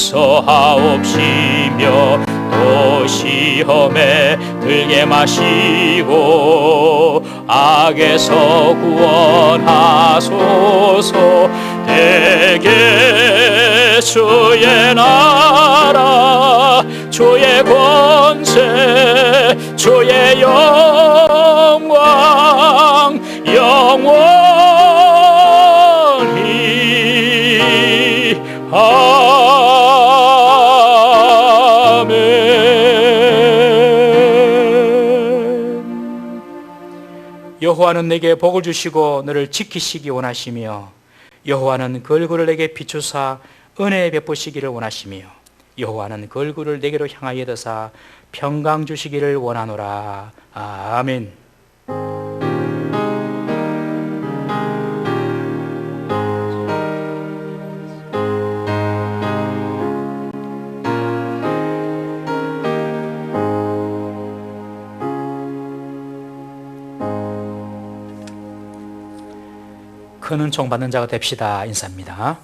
또 시험에 들게 마시고 악에서 구원하소서. 대개 주의 나라 주의 권세 주의 영광 영원히 아멘. 여호와는 내게 복을 주시고 너를 지키시기 원하시며 여호와는 그 얼굴을 내게 비추사 은혜 베푸시기를 원하시며 여호와는 그 얼굴을 내게로 향하여 드사 평강 주시기를 원하노라. 아멘. 큰 은총 받는 자가 됩시다. 인사입니다.